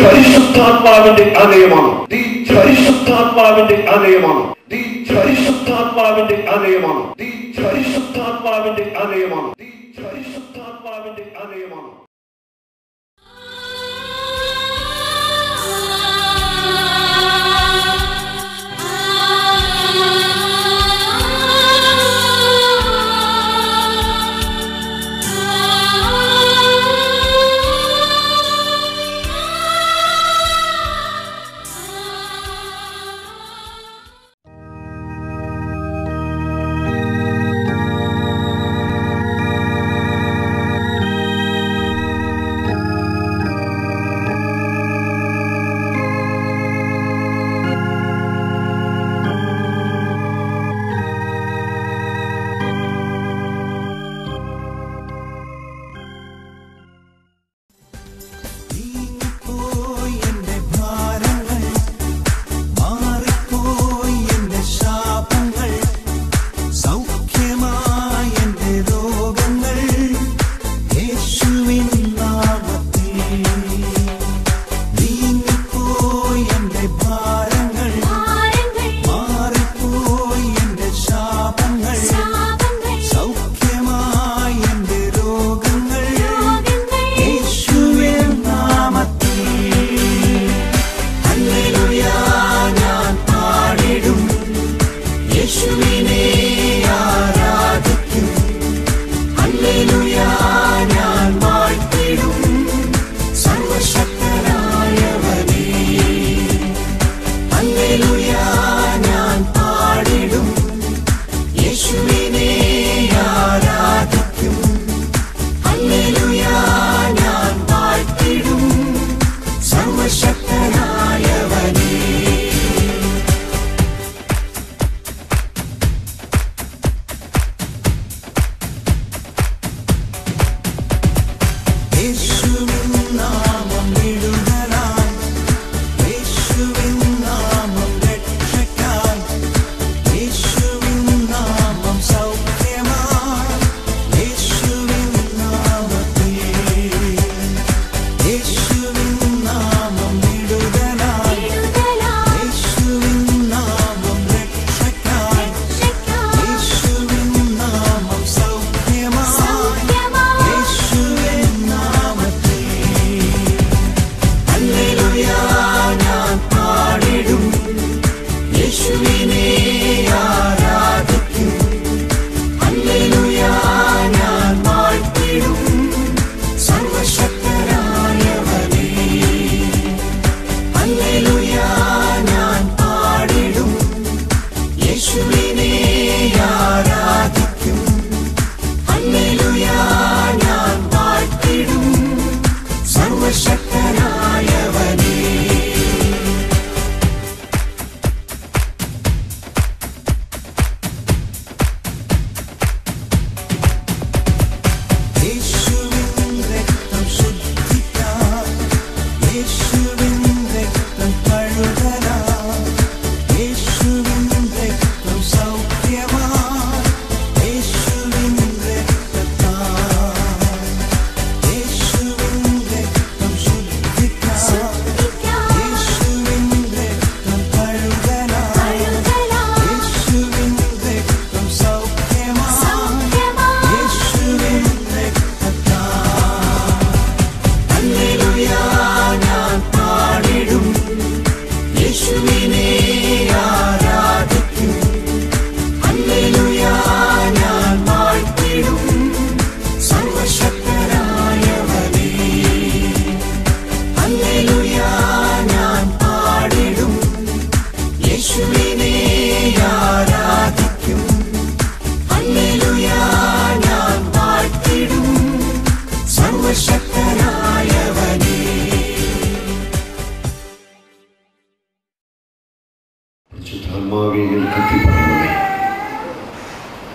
പരിശുദ്ധാത്മാവിന്റെ ആലയമാണ്. പരിശുദ്ധാത്മാവിന്റെ ആലയമാണ്. പരിശുദ്ധാത്മാവിന്റെ ആലയമാണ്. പരിശുദ്ധാത്മാവിന്റെ ആലയമാണ്. പരിശുദ്ധാത്മാവിന്റെ ആലയമാണ്.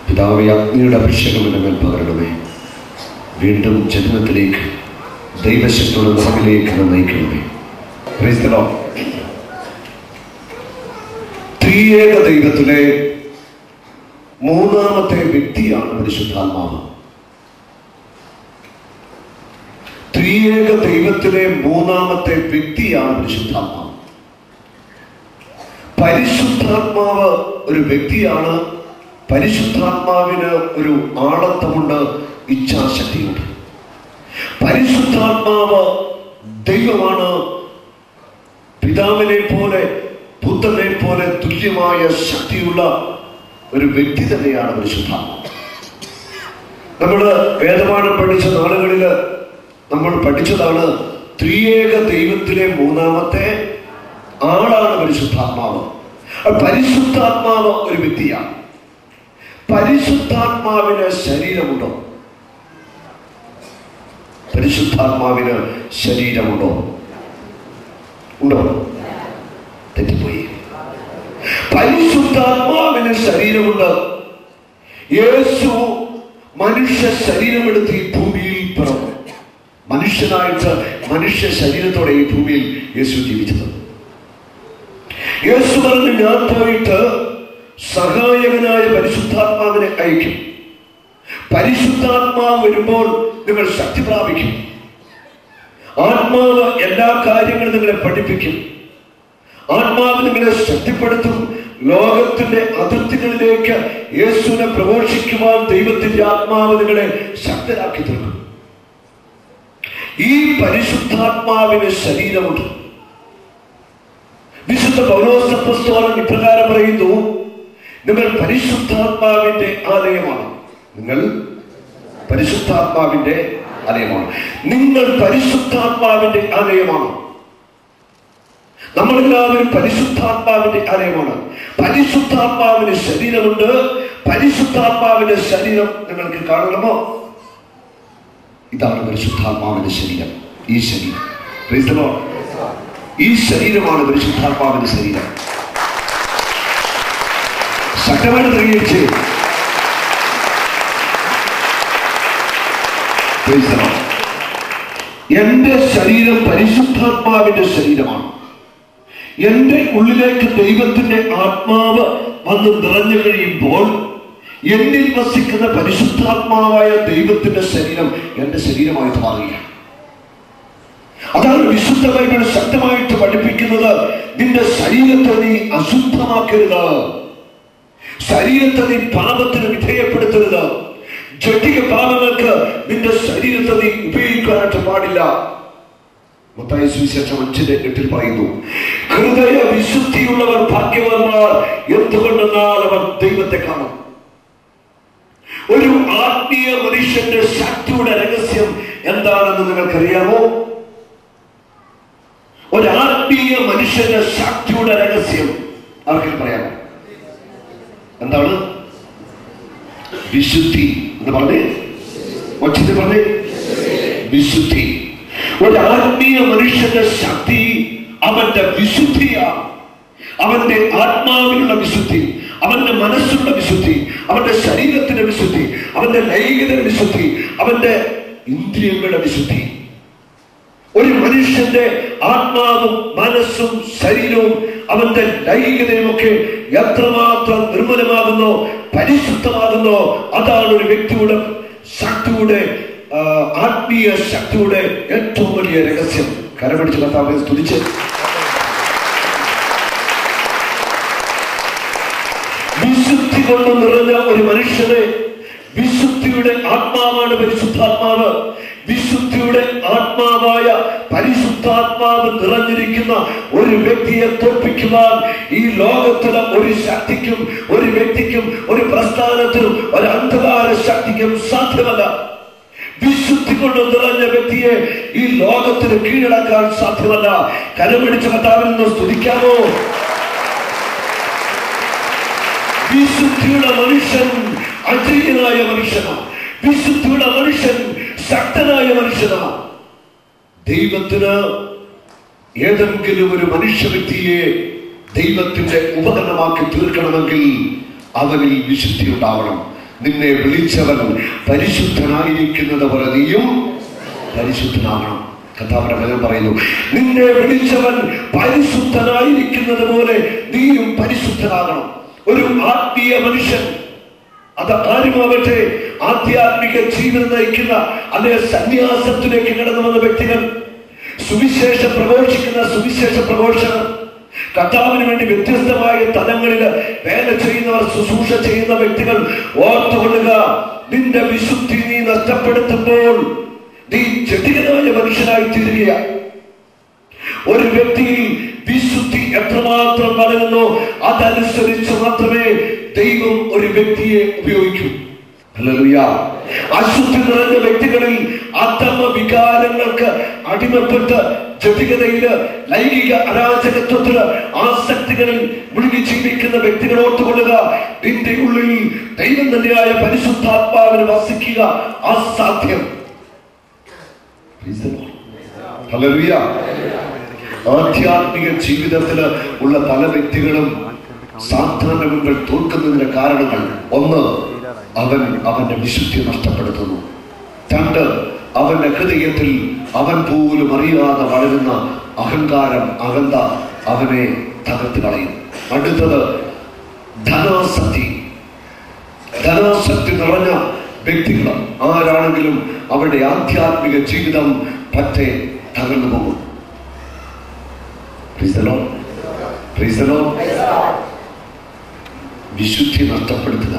പിതാവേ, അഗ്നിയുടെ അഭിഷേകം എൻ്റെ മേൽ പകരണമേ. വീണ്ടും ജനനത്തിലേക്ക്, ദൈവശക്തിയുടെ നിറവിലേക്ക് നയിക്കണമേ. Praise the lord. ത്രിയേക ദൈവത്തിലെ മൂന്നാമത്തെ വ്യക്തിയാണ് പരിശുദ്ധാത്മാവ്. ത്രിയേക ദൈവത്തിലെ മൂന്നാമത്തെ വ്യക്തിയാണ് പരിശുദ്ധാത്മാവ്. പരിശുദ്ധാത്മാവ് ഒരു വ്യക്തിയാണ്. പരിശുദ്ധാത്മാവിന് ഒരു ആളത്വമുണ്ട്, ഇച്ഛാശക്തിയുണ്ട്. പരിശുദ്ധാത്മാവ് ദൈവമാണ്. പിതാവിനെ പോലെ പുത്രനെ പോലെ തുല്യമായ ശക്തിയുള്ള ഒരു വ്യക്തി തന്നെയാണ് പരിശുദ്ധാത്മാവ്. നമ്മൾ വേദപാഠം പഠിച്ച നാളുകളിൽ നമ്മൾ പഠിച്ചതാണ് ത്രിയേക ദൈവത്തിലെ മൂന്നാമത്തെ ആളാണ് പരിശുദ്ധാത്മാവ്. പരിശുദ്ധാത്മാവ് ഒരു വ്യക്തിയാണ്. പരിശുദ്ധാത്മാവിന് ശരീരമുണ്ടോ? പരിശുദ്ധാത്മാവിന് ശരീരമുണ്ടോ? ഉണ്ടോ? തെറ്റിപ്പോയി. പരിശുദ്ധാത്മാവിന് ശരീരമുണ്ട്. യേശു മനുഷ്യ ശരീരമെടുത്ത് ഈ ഭൂമിയിൽ പിറന്നു. മനുഷ്യനായിട്ട് മനുഷ്യ ശരീരത്തോടെ ഈ ഭൂമിയിൽ യേശു ജീവിച്ചത്. യേശു പറഞ്ഞു, ഞാൻ പോയിട്ട് സഹായകനായ പരിശുദ്ധാത്മാവിനെ അയക്കും. പരിശുദ്ധാത്മാവ് വരുമ്പോൾ നിങ്ങൾ ശക്തി പ്രാപിക്കും. ആത്മാവ് എല്ലാ കാര്യങ്ങളും നിങ്ങളെ പഠിപ്പിക്കും. ആത്മാവ് നിങ്ങളെ ശക്തിപ്പെടുത്തും. ലോകത്തിന്റെ അതിർത്തികളിലേക്ക് യേശുവിനെ പ്രഘോഷിക്കുവാൻ ദൈവത്തിന്റെ ആത്മാവ് നിങ്ങളെ ശക്തരാക്കി തീർക്കും. ഈ പരിശുദ്ധാത്മാവിന് ശരീരമുണ്ട്. വിശുദ്ധ പൗലോസ് അപ്പോസ്തലൻ ഇപ്രകാരം പറയുന്നു, നിങ്ങൾ പരിശുദ്ധാത്മാവിന്റെ ആലയമാണ്. നിങ്ങൾ പരിശുദ്ധാത്മാവിന്റെ ആലയമാണ്. നിങ്ങൾ പരിശുദ്ധാത്മാവിന്റെ ആലയമാണ്. നമ്മളെല്ലാവരും പരിശുദ്ധാത്മാവിന്റെ ആലയമാണ്. പരിശുദ്ധാത്മാവിന് ശരീരമുണ്ട്. പരിശുദ്ധാത്മാവിന്റെ ശരീരം നിങ്ങൾക്ക് കാണണമോ? ഇതാണ് പരിശുദ്ധാത്മാവിന്റെ ശരീരം. ഈ ശരീരം, ഈ ശരീരമാണ് പരിശുദ്ധാത്മാവിന്റെ ശരീരം. ശക്തമായിട്ട് തെളിയിച്ച് എന്റെ ശരീരം പരിശുദ്ധാത്മാവിന്റെ ശരീരമാണ്. എന്റെ ഉള്ളിലേക്ക് ദൈവത്തിന്റെ ആത്മാവ് വന്ന് നിറഞ്ഞു കഴിയുമ്പോൾ എന്നിൽ വസിക്കുന്ന പരിശുദ്ധാത്മാവായ ദൈവത്തിന്റെ ശരീരം എന്റെ ശരീരമായിട്ട് മാറുകയാണ്. അതാണ് വിശുദ്ധ ബൈബിൾ ശക്തമായിട്ട് പഠിപ്പിക്കുന്നത്. നിന്റെ ശരീരത്തെ നീ അശുദ്ധമാക്കരുത്. ശരീരത്തെ നീ പാപത്തിന് വിധേയപ്പെടുത്തരുത്. ജഡിക പാപങ്ങൾക്ക് നിന്റെ ശരീരത്തെ നീ ഉപയോഗിക്കാനായിട്ട് പാടില്ല. മത്തായി സുവിശേഷം 5:8 പറയുന്നു, ഹൃദയ വിശുദ്ധിയുള്ളവർ ഭാഗ്യവാന്മാർ, എന്തുകൊണ്ടെന്നാൽ അവർ ദൈവത്തെ കാണും. ഒരു ആത്മീയ മനുഷ്യന്റെ ശക്തിയുടെ രഹസ്യം എന്താണെന്ന് നിങ്ങൾക്കറിയാമോ? ഒരു ആത്മീയ മനുഷ്യന്റെ ശക്തിയുടെ രഹസ്യം ആർക്കും പറയാമോ? എന്താണ്? വിശുദ്ധി എന്ന് പറഞ്ഞേ, ഒച്ചത്തിൽ പറഞ്ഞേ, വിശുദ്ധി. ഒരു ആത്മീയ മനുഷ്യന്റെ ശക്തി അവന്റെ വിശുദ്ധിയാണ്. അവന്റെ ആത്മാവിനുള്ള വിശുദ്ധി, അവന്റെ മനസ്സിലുള്ള വിശുദ്ധി, അവന്റെ ശരീരത്തിന്റെ വിശുദ്ധി, അവന്റെ ലൈംഗികതയുടെ വിശുദ്ധി, അവന്റെ ഇന്ദ്രിയങ്ങളുടെ വിശുദ്ധി. ഒരു മനുഷ്യന്റെ ആത്മാവും മനസ്സും ശരീരവും അവന്റെ ലൈംഗികതയും ഒക്കെ എത്രമാത്രം നിർമ്മലമാകുന്നോ, പരിശുദ്ധമാകുന്നോ, അതാണ് ഒരു വ്യക്തിയുടെ ശക്തിയുടെ, ആത്മീയ ശക്തിയുടെ ഏറ്റവും വലിയ രഹസ്യം. കരപിടിച്ച് കർത്താവിനെ സ്തുതിച്ച് വിശുദ്ധി കൊണ്ട് നിറഞ്ഞ ഒരു മനുഷ്യനെ, വിശുദ്ധിയുടെ ആത്മാവാണ് പരിശുദ്ധാത്മാവ്. വിശുദ്ധിയുടെ ആത്മാവായ പരിശുദ്ധാത്മാവ് നിറഞ്ഞിരിക്കുന്ന ഒരു വ്യക്തിയെ തോൽപ്പിക്കുവാൻ ഈ ലോകത്തിലെ ഒരു ശക്തിക്കും, ഒരു വ്യക്തിക്കും, ഒരു പ്രസ്ഥാനത്തിനും, ഒരു അന്ധകാര ശക്തിക്കും സാധ്യമല്ല. വിശുദ്ധി കൊണ്ട് നിറഞ്ഞ വ്യക്തിയെ ഈ ലോകത്തിന് കീഴടക്കാൻ സാധ്യമല്ല. കരപിടിച്ച കർത്താവിൽ നിന്ന് സ്തുതിക്കാമോ? വിശുദ്ധിയുടെ മനുഷ്യൻ അജയ്യനായ മനുഷ്യനാണ്. വിശുദ്ധിയുടെ മനുഷ്യൻ ശക്തനായ മനുഷ്യനാണ്. ദൈവത്തിന് ഏതെങ്കിലും ഒരു മനുഷ്യ വ്യക്തിയെ ദൈവത്തിന്റെ ഉപകരണമാക്കി തീർക്കണമെങ്കിൽ അവനിൽ വിശുദ്ധി ഉണ്ടാവണം. നിന്നെ വിളിച്ചവൻ പരിശുദ്ധനായിരിക്കുന്നത് പോലെ നീയും പരിശുദ്ധനാകണം. കർത്താവിന്റെ വചനം പറയുന്നു, നിന്നെ വിളിച്ചവൻ പരിശുദ്ധനായിരിക്കുന്നത് പോലെ നീയും പരിശുദ്ധനാകണം. ഒരു ആത്മീയ മനുഷ്യൻ, അത് ആരുമാവട്ടെ, ആധ്യാത്മിക ജീവിതം നയിക്കുന്ന അതേ സന്യാസത്തിലേക്ക് കടന്നു വന്ന വ്യക്തികൾ, സുവിശേഷം പ്രഘോഷിക്കുന്ന സുവിശേഷ പ്രഘോഷകർ, കർത്താവിന് വേണ്ടി വ്യത്യസ്തമായ തലങ്ങളിൽ വേല ചെയ്യുന്നവർ, ശുശ്രൂഷ ചെയ്യുന്ന വ്യക്തികൾ, ഓർത്തുകൊള്ളുക, നിന്റെ വിശുദ്ധി നീ നഷ്ടപ്പെടുത്തുമ്പോൾ നീ ജഡികനായ മനുഷ്യനായി തീരുകയാണ്. ഒരു വ്യക്തിയിൽ വിശുദ്ധി എത്രമാത്രം വളരുന്നോ അതനുസരിച്ച് മാത്രമേ ദൈവം ഒരു വ്യക്തിയെ ഉപയോഗിക്കൂ. ഹല്ലേലൂയ. അശുദ്ധി നിറഞ്ഞ വ്യക്തികളിൽ അധമ വികാരങ്ങൾക്ക് അടിമപ്പെട്ട് ജഡികതയില്, ലൈംഗിക അരാജകത്വത്തില്, ആസക്തികളിൽ മുഴുകി ജീവിക്കുന്ന വ്യക്തികൾ ഓർത്തുകൊള്ളുക, നിന്റെ ഉള്ളിൽ ദൈവം തന്നെയായ പരിശുദ്ധാത്മാവിന് വസിക്കുക അസാധ്യം. ഹല്ലേലൂയ. ആധ്യാത്മിക ജീവിതത്തില് ഉള്ള പല വ്യക്തികളും സാധാരണ മുൻപിൽ തോൽക്കുന്നതിന്റെ കാരണങ്ങൾ: ഒന്ന്, അവന്റെ വിശുദ്ധി നഷ്ടപ്പെടുത്തുന്നു. രണ്ട്, അവന്റെ ഹൃദയത്തിൽ അവൻ പോലും അറിയാതെ വളരുന്ന അഹങ്കാരം, അഹന്ത അവനെ തകർത്ത് കളയും. അടുത്തത് ധനാസക്തി. ധനാസക്തി നിറഞ്ഞ വ്യക്തികൾ ആരാണെങ്കിലും അവരുടെ ആധ്യാത്മിക ജീവിതം പറ്റെ തകർന്നു പോകും. വിശുദ്ധി നഷ്ടപ്പെടുത്തുക,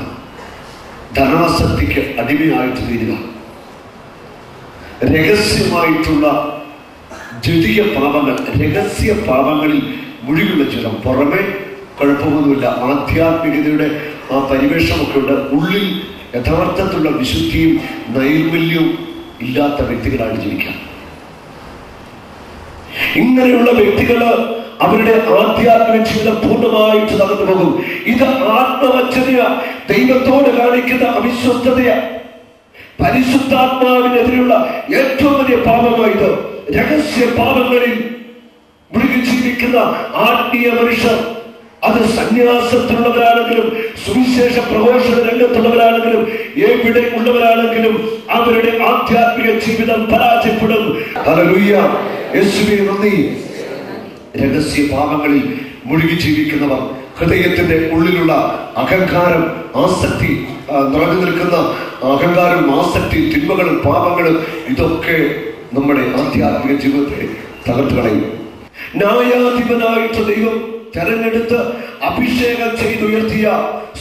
ധനാസക്തിക്ക് അടിമയായിട്ട് തീരുക, രഹസ്യമായിട്ടുള്ള ജഡിക പാപങ്ങൾ, രഹസ്യ പാപങ്ങളിൽ മുഴുകുന്ന ചിലം. പുറമെ കുഴപ്പമൊന്നുമില്ല, ആധ്യാത്മികതയുടെ ആ പരിവേഷമൊക്കെ ഉണ്ട്, ഉള്ളിൽ യഥാർത്ഥത്തിലുള്ള വിശുദ്ധിയും നൈർമല്യവും ഇല്ലാത്ത വ്യക്തികളാണ് ജീവിക്കുക. ഇങ്ങനെയുള്ള വ്യക്തികള് അവരുടെ ആധ്യാത്മിക ജീവിതം പൂർണ്ണമായിട്ട് നടന്നു പോകും. ഇത് ആത്മവഞ്ചനയ, ദൈവത്തോട് കാണിക്കുന്ന അവിശ്വസ്തതയ, പരിശുദ്ധാത്മാവിനെതിരെയുള്ള ഏറ്റവും വലിയ പാപമായത്. രഹസ്യ പാപങ്ങളിൽ മുഴുകി ജീവിക്കുന്ന ആത്മീയ മനുഷ്യർ, അത് സന്യാസത്തിലുള്ളവരാണെങ്കിലും സുവിശേഷ പ്രഘോഷണ രംഗത്തുള്ളവരാണെങ്കിലും എവിടെ ഉള്ളവരാണെങ്കിലും അവരുടെ ആധ്യാത്മിക ജീവിതം പരാജയപ്പെടും. ഹല്ലേലൂയ. യേശുവേ നന്ദി. രഹസ്യ പാപങ്ങളിൽ മുഴുകി ജീവിക്കുന്നവർ, ഹൃദയത്തിന്റെ ഉള്ളിലുള്ള അഹങ്കാരം, ആസക്തി നിറഞ്ഞു നിൽക്കുന്ന അഹങ്കാരം, ആസക്തി, തിന്മകളും പാപങ്ങളും, ഇതൊക്കെ നമ്മുടെ ആധ്യാത്മിക ജീവിതത്തെ തകർത്ത് കളയും. ന്യായാധിപനായിട്ട് ദൈവം തെരഞ്ഞെടുത്ത് അഭിഷേകം ചെയ്തുയർത്തിയ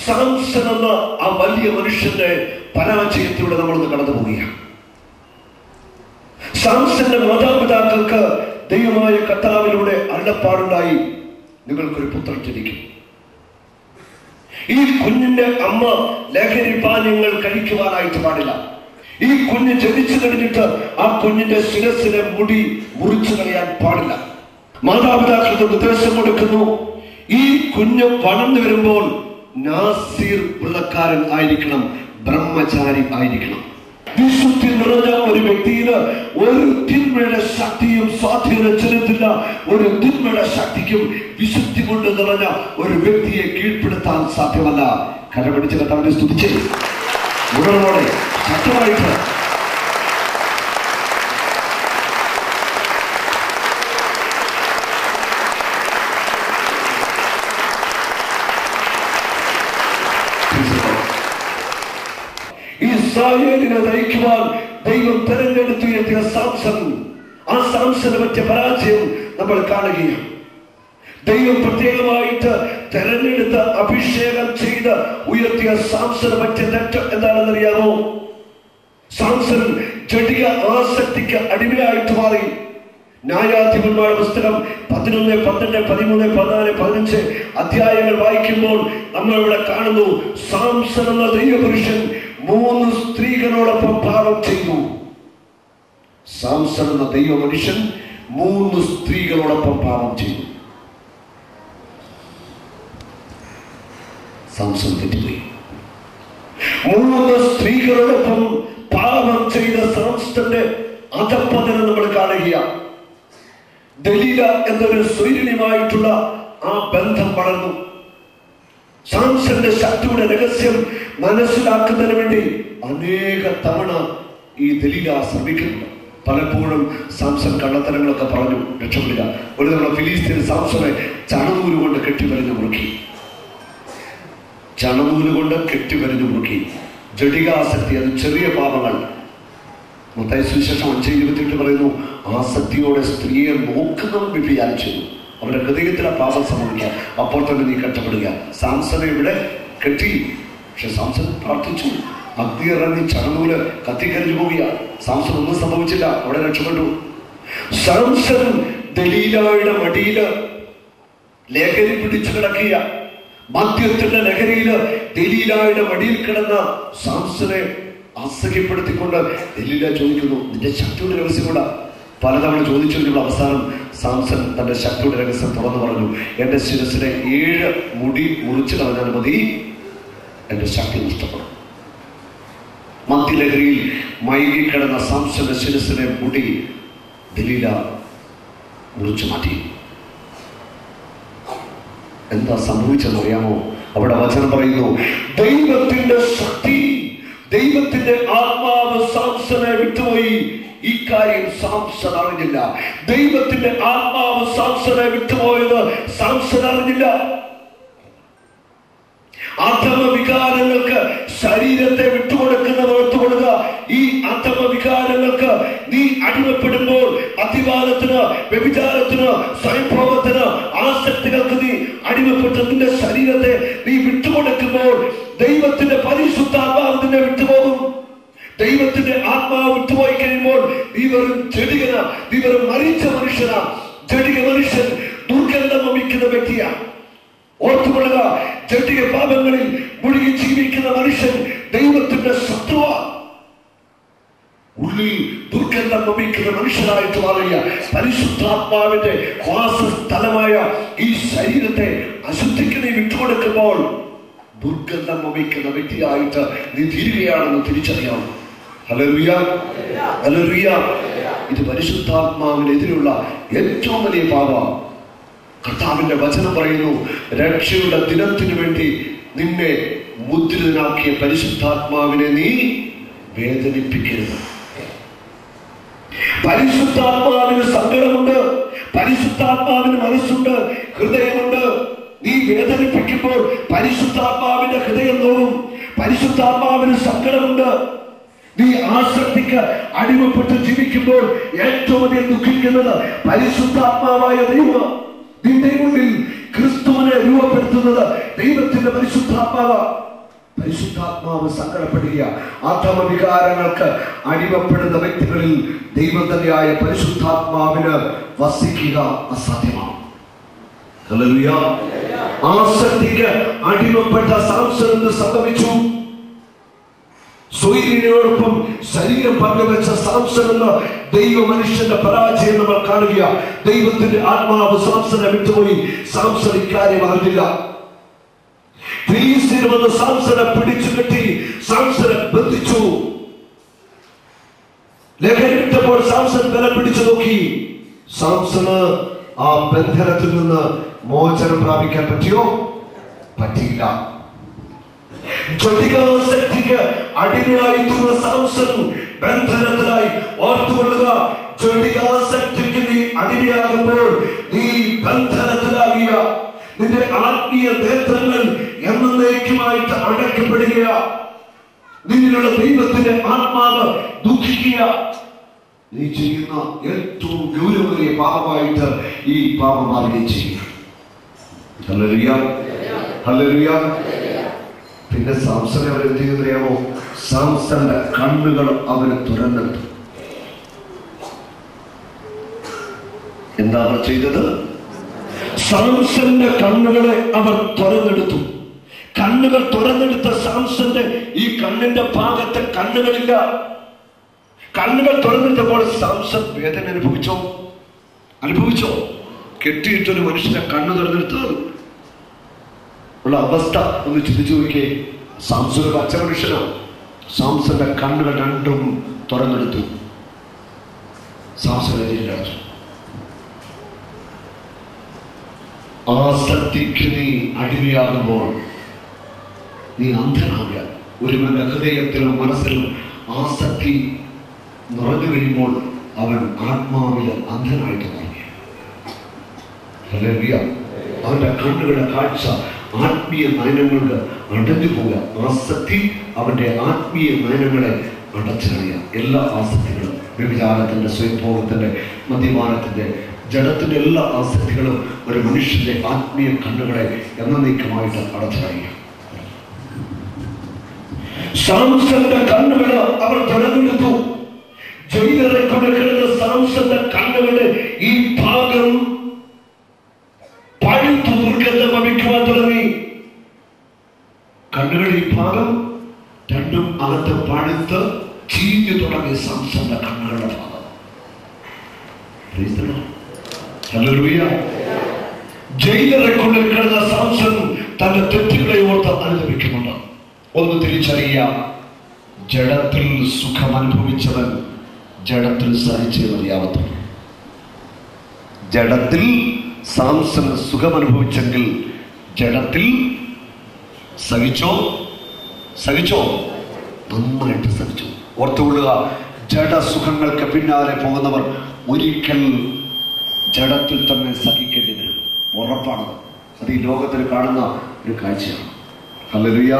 സാംസൺ എന്ന ആ വലിയ മനുഷ്യന്റെ പരാജയത്തിലൂടെ നമ്മളൊന്ന് കടന്നു പോവുകയാണ്. സാംസന്റെ മാതാപിതാക്കൾക്ക് ദൈവമായ കർത്താവിലൂടെ അരുളപ്പാടുണ്ടായി, നിങ്ങൾക്കൊരു പുത്രൻ ജനിക്കും. ഈ കുഞ്ഞിന്റെ അമ്മ ലഹരി പാനീയങ്ങൾ കഴിക്കുവാനായിട്ട് പാടില്ല. ഈ കുഞ്ഞ് ജനിച്ചു കഴിഞ്ഞിട്ട് ആ കുഞ്ഞിന്റെ ശിരസിലെ മുടി മുറിച്ചു കളയാൻ പാടില്ല. മാതാപിതാക്കൾക്ക് നിർദ്ദേശം കൊടുക്കുന്നു, ഈ കുഞ്ഞ് വളർന്നു വരുമ്പോൾ നാസീർ വ്രതക്കാരൻ ആയിരിക്കണം, ബ്രഹ്മചാരി ആയിരിക്കണം. വിശുദ്ധി നിറഞ്ഞ ഒരു വ്യക്തിയില് ഒരു തിന്മയുടെ ശക്തിയും സ്വാധീനം ചെലുത്തില്ല. ഒരു തിന്മയുടെ ശക്തിക്കും വിശുദ്ധി കൊണ്ട് നിറഞ്ഞ ഒരു വ്യക്തിയെ കീഴ്പ്പെടുത്താൻ സാധ്യമല്ല. കരപിടിച്ച് കർത്താവിനെ സ്തുതിച്ച് ഉടനോടെ ശക്തമായിട്ട് ഇസ്രായേലിനെ നയിക്കുവാൻ ദൈവം തെരഞ്ഞെടുത്തുയർത്തിയ സാംസൺ, ആ സാംസനെ പറ്റിയ പരാജയം നമ്മൾ കാണുകയാണ്. ദൈവം പ്രത്യേകമായിട്ട് തെരഞ്ഞെടുത്ത് അഭിഷേകം ചെയ്ത് ഉയർത്തിയ സാംസനെ പറ്റിയ തെറ്റ് എന്താണെന്നറിയാമോ? സാംസൺ ജഡിക ആസക്തിക്ക് അടിമയായിട്ട് മാറി. ന്യായാധിപന്മാരുടെ പുസ്തകം 11, 12, 13, 14, 15 അധ്യായങ്ങൾ വായിക്കുമ്പോൾ നമ്മൾ ഇവിടെ കാണുന്നു, സാംസൺ എന്ന ദൈവപുരുഷൻ 3 സ്ത്രീകളോടൊപ്പം പാപം ചെയ്തു. സാംസൺ എന്ന ദൈവ മനുഷ്യൻ 3 സ്ത്രീകളോടൊപ്പം പാപം ചെയ്തു. സാംസൺ തെറ്റിപ്പോയി. 3 സ്ത്രീകളോടൊപ്പം പാപം ചെയ്ത സാംസന്റെ അധപ്പതനം നമ്മൾ കാണുകയാണ്. ദലീല എന്നൊരു സ്വൈരിണിയുമായിട്ടുള്ള ആ ബന്ധം വളർന്നു. സാംസന്റെ ശക്തിയുടെ രഹസ്യം മനസ്സിലാക്കുന്നതിന് വേണ്ടി അനേക തവണ ഈ ദലീല ശ്രമിക്കുന്നുണ്ട്. പലപ്പോഴും സാംസൺ കള്ളത്തരങ്ങളൊക്കെ പറഞ്ഞു രക്ഷപ്പെടുക. ഒരു തവണ ഫിലിസ്തീൻ സാംസണെ ചണനൂല് കൊണ്ട് കെട്ടിവരിഞ്ഞു മുറുക്കി. ചണനൂല് കൊണ്ട് കെട്ടിവരിഞ്ഞു മുറുക്കി. ജഡികാസക്തി, അത് ചെറിയ പാപങ്ങൾ. മത്തായി സുവിശേഷം 5:28 പറയുന്നു, ആസക്തിയോടെ സ്ത്രീയെ നോക്കുന്നവൻ വ്യഭിചാരം ചെയ്തു. അവരുടെ ഹൃദയത്തിലെ പാപം സംഭവിക്കുക. അപ്പോൾ തന്നെ നീ കഷ്ടപ്പെടുക. സാംസനെ ഇവിടെ കെട്ടി. പക്ഷെ സാംസൺ പ്രാർത്ഥിച്ചു. അഗ്നി ഇറങ്ങി ചണനൂല് കത്തിക്കരിഞ്ഞു പോവുക. സാംസൺ ഒന്നും സംഭവിച്ചില്ല, അവിടെ രക്ഷപ്പെട്ടു. സാംസൺ ദലീലയുടെ മടിയില് ലഹരി പിടിച്ചു കിടക്കുക. മദ്യത്തിന്റെ ലഹരിയില് ദലീലയുടെ മടിയിൽ കിടന്ന സാംസനെ അസഹ്യപ്പെടുത്തിക്കൊണ്ട് ദലീല ചോദിക്കുന്നു, നിന്റെ ശക്തിയുടെ രഹസ്യം കൂടാ. പലതവണ ചോദിച്ചുള്ള അവസാനം സാംസൺ തന്റെ ശക്തിയുടെ രഹസ്യം തുറന്നു പറഞ്ഞു, എന്റെ ശിരസിലെ 7 മുടി മുറിച്ചു കളഞ്ഞാൽ മതി, എന്റെ ശക്തി നഷ്ടപ്പെടും. മദ്യലഹരിയിൽ മയങ്ങിക്കിടന്ന സാംസന്റെ ശിരസിലെ മുടി ദലീല മുറിച്ചു മാറ്റി. എന്താ സംഭവിച്ചെന്നറിയാമോ? അവിടെ വചനം പറയുന്നു, ദൈവത്തിന്റെ ശക്തി, ദൈവത്തിന്റെ ആത്മാവ് സാംസനെ വിട്ടുപോയി. ഇക്കാര്യം സാംസൺ അറിഞ്ഞില്ല. ദൈവത്തിന്റെ ആത്മാവ് സാംസനെ വിട്ടുപോയത് സാംസൺ അറിഞ്ഞില്ല. അധമ വികാരങ്ങൾക്ക് ശരീരത്തെ വിട്ടുകൊടുക്കുന്നവർ ഓർത്തുകൊള്ളുക. ഈ അധമ വികാരങ്ങൾക്ക് നീ അടിമപ്പെടുമ്പോൾ, മദ്യപാനത്തിന്, വ്യഭിചാരത്തിന്, സ്വയംഭോഗത്തിന്, ആസക്തികൾക്ക് നീ അടിമപ്പെട്ട് നിന്റെ ശരീരത്തെ നീ വിട്ടുകൊടുക്കുമ്പോൾ ദൈവത്തിന്റെ പരിശുദ്ധാത്മാവ് നിന്നെ വിട്ടുപോകും. ദൈവത്തിന്റെ ആത്മാവ് വിട്ടുപോയി കഴിയുമ്പോൾ നീ വെറും ജഡികന, നീ വെറും മരിച്ച മനുഷ്യനാ. ജഡിക മനുഷ്യൻ ദുർഗന്ധം വമിക്കുന്ന വ്യക്തിയാണ്. ഓർത്തുകൊള്ളുക, ജഡിക പാപങ്ങളിൽ മുഴുകി ജീവിക്കുന്ന മനുഷ്യൻ ദൈവത്തിന്റെ ശത്രുവാണ്. ഉള്ളിൽ ദുർഗന്ധം വമിക്കുന്ന മനുഷ്യനായിട്ട് മാറിയ പരിശുദ്ധാത്മാവിന്റെ വാസസ്ഥലമായ ഈ ശരീരത്തെ അശുദ്ധിക്ക് നീ വിട്ടുകൊടുക്കുമ്പോൾ ദുർഗന്ധം വമിക്കുന്ന വ്യക്തിയായിട്ട് നീ തീരുകയാണെന്ന് തിരിച്ചറിയാം. Hallelujah, hallelujah. ഇത് പരിശുദ്ധാത്മാവിനെതിരെയുള്ള ഏറ്റവും വലിയ പാപമാണ്. കർത്താവിന്റെ വചനം പറയുന്നു, രക്ഷയുടെ ദിനത്തിനു വേണ്ടി നിന്നെ മുദ്രിതനാക്കിയ പരിശുദ്ധാത്മാവിനെ നീ വേദനിപ്പിക്കരുത്. പരിശുദ്ധാത്മാവിന് സങ്കടമുണ്ട്, പരിശുദ്ധാത്മാവിന് മനസ്സുണ്ട്, ഹൃദയമുണ്ട്. നീ വേദനിപ്പിക്കുമ്പോൾ പരിശുദ്ധാത്മാവിന്റെ ഹൃദയം നോവും. പരിശുദ്ധാത്മാവിന് സങ്കടമുണ്ട്. നീ ആസക്തിക്ക് അടിമപ്പെട്ട് ജീവിക്കുമ്പോൾ ഏറ്റവും അധികം ദുഃഖിക്കുന്നത് പരിശുദ്ധാത്മാവായ ദൈവം. നിന്റെ മുന്നിൽ ക്രിസ്തുവിനെ രൂപപ്പെടുത്തുന്നത് ദൈവത്തിന്റെ പരിശുദ്ധാത്മാവ്. പരിശുദ്ധാത്മാവ് സങ്കടപ്പെടുക. അധമ വികാരങ്ങൾക്ക് അടിമപ്പെടുന്ന വ്യക്തികളിൽ ദൈവം തന്നെയായ പരിശുദ്ധാത്മാവിന് വസിക്കുക അസാധ്യമാണ്. ഹല്ലേലൂയ. ആസക്തിക്ക് അടിമപ്പെട്ട സാംസൺ എന്ത് സംഭവിച്ചു? സ്വൈരിനോടൊപ്പം ശരീരം പങ്കുവെച്ച സാംസൺ എന്ന ദൈവ മനുഷ്യന്റെ പരാജയം നമ്മൾ കാണുക. ദൈവത്തിന്റെ ആത്മാവ് സാംസനെ വിട്ടുപോയി. സാംസൺ ഇക്കാര്യം അറിഞ്ഞില്ല. ഫിലിസ്തീൻ വന്ന് സാംസനെ പിടിച്ചു കെട്ടി സാംസനെ ബന്ധിച്ചു. ലഹരിട്ടപ്പോൾ സാംസൺ ബലം പിടിച്ചു നോക്കി. സാംസണ് ആ ബന്ധനത്തിൽ നിന്ന് മോചനം പ്രാപിക്കാൻ പറ്റിയോ? പറ്റിയില്ല. ജഡികാസക്തിക്ക് അടിമയായിട്ടുള്ള സാംസൺ ബന്ധനത്തിലായി. ഓർത്തുകൊള്ളുക, ജഡികാസക്തിക്ക് നീ അടിമയാകുമ്പോൾ നീ ബന്ധനത്തിലാകുക. നിന്റെ ആത്മീയ നേത്രങ്ങൾ എന്നേക്കുമായിട്ട് അടക്കപ്പെടുക. നിന്നിലുള്ള ദൈവത്തിന്റെ ആത്മാവ് ദുഃഖിക്കുക. നീ ചെയ്യുന്ന ഏറ്റവും ഗൗരവമേറിയ പാപമായിട്ട് ഈ പാപം മാറുകയും ചെയ്യുക. Hallelujah, hallelujah. പിന്നെ സാംസനെ അവരെന്ത് ചെയ്യുന്നറിയാമോ? സാംസന്റെ കണ്ണുകൾ അവന് തുറന്നെടുത്തു. എന്താ അവർ ചെയ്തത്? സാംസന്റെ കണ്ണുകളെ അവർ തുറന്നെടുത്തു. കണ്ണുകൾ തുറന്നെടുത്ത സാംസന്റെ ഈ കണ്ണിന്റെ ഭാഗത്തെ കണ്ണുകളില്ല. കണ്ണുകൾ തുറന്നെടുത്തപ്പോൾ സാംസൺ വേദന അനുഭവിച്ചോ? കെട്ടിയിട്ടൊരു മനുഷ്യന്റെ കണ്ണു തുറന്നെടുത്ത് ഉള്ള അവസ്ഥ ഒന്ന് ചിന്തിച്ചു നോക്കിയേ. സാംസൺ ഒരു പച്ച മനുഷ്യനാണ്. സാംസന്റെ കണ്ണുകൾ രണ്ടും തുറന്നെടുത്തു. സാംസൺ എതിരടച്ചു. ആസക്തിക്ക് നീ അടിമയാകുമ്പോൾ നീ അന്ധനാവുക. ഒരുവന്റെ ഹൃദയത്തിലും മനസ്സിലും ആസക്തി നിറഞ്ഞു കഴിയുമ്പോൾ അവൻ ആത്മാവിൽ അന്ധനായിട്ട് മാറി. ഹല്ലേലൂയ. അവന്റെ കണ്ണുകളുടെ കാഴ്ച ആത്മീയ നയനങ്ങൾക്ക് അടഞ്ഞു പോവുക. ആസക്തി അവന്റെ ആത്മീയ നയനങ്ങളെ അടച്ചു കളയുക. എല്ലാ ആസക്തികളും, വ്യഭിചാരത്തിന്റെ, സ്വയംഭോഗത്തിന്റെ, മദ്യപാനത്തിന്റെ, ജഡത്തിന്റെ എല്ലാ ആസക്തികളും ഒരു മനുഷ്യന്റെ ആത്മീയ കണ്ണുകളെ എന്നേക്കുമായിട്ട് അടച്ചു കളയുക. സാംസന്റെ കണ്ണുകൾ അവർ തുറന്നെടുത്തു. ജയിലറെ കൊടുക്കുന്ന സാംസന്റെ കണ്ണുകളുടെ ഈ ഭാഗം പഴുത്തു ദുർഗന്ധം വമിക്കുവാൻ തുടങ്ങി. കണ്ണുകളുടെ ഈ ഭാഗം രണ്ടും അകത്ത് പഴുത്ത് ചീഞ്ഞു തുടങ്ങി. സാംസന്റെ കണ്ണുകളുടെ ഭാഗം. ഹല്ലേലൂയ. ജയിലറെ കൊണ്ടിരിക്കുന്ന സാംസൺ തന്റെ തെറ്റുകളെ ഓർത്ത് അനുഭവിക്കുന്നുണ്ട്. ഒന്ന് തിരിച്ചറിയുക, ജഡത്തിൽ സുഖം അനുഭവിച്ചവൻ ജഡത്തിൽ സഹിച്ചേ മതിയാവത്തുള്ളൂ. ജഡത്തിൽ സാംസൺ സുഖം അനുഭവിച്ചെങ്കിൽ ജഡത്തിൽ സഹിച്ചോ? നന്നായിട്ട് സഹിച്ചു. ഓർത്തുകൊള്ളുക, ജഡസുഖങ്ങൾക്ക് പിന്നാലെ പോകുന്നവർ ഒരിക്കൽ ജഡത്തിൽ തന്നെ സഹിക്കേണ്ടി വരും. ഉറപ്പാണ്. അത് ഈ ലോകത്തിൽ കാണുന്ന ഒരു കാഴ്ചയാണ്. ഹല്ലേലൂയ.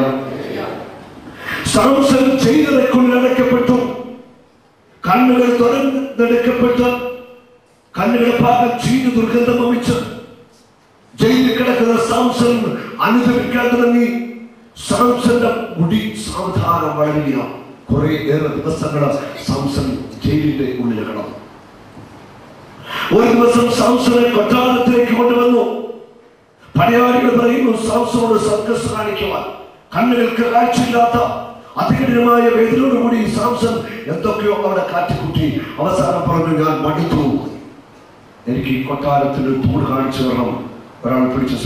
സാംസൺ ജയിലറെ കൊണ്ടടക്കപ്പെട്ടു. കണ്ണുകൾ തുറന്നെടുക്കപ്പെട്ട് കണ്ണുകളുടെ ഭാഗം ചീഞ്ഞു ദുർഗന്ധം വമിച്ച് ജയിലിൽ കിടക്കുന്ന സാംസൺ അനുഭവിക്കാൻ തുടങ്ങി. സാംസന്റെ മുടി സാവധാനം വളരുക. കുറെ ഏറെ ദിവസങ്ങൾ സാംസൺ ജയിലിന്റെ ഉള്ളിൽ കിടന്നു. ഒരു ദിവസം സാംസനെ കൊട്ടാരത്തിലേക്ക് കൊണ്ടുവന്നു. പടയാളികൾ പറയുന്നു സാംസനോട് സർക്കസ് കാണിക്കുവാൻ. കണ്ണുകൾക്ക് കാഴ്ചയില്ലാത്ത അതികഠിനമായ വേദനയോടുകൂടി സാംസൺ എന്തൊക്കെയോ അവിടെ കാറ്റിക്കുട്ടി. അവസാനം പറഞ്ഞു, ഞാൻ മടുത്തു, എനിക്ക് ഈ കൊട്ടാരത്തിൽ ഒരു തൂണ് കാണിച്ചു തരണം. ഒരാൾ പിടിച്ച്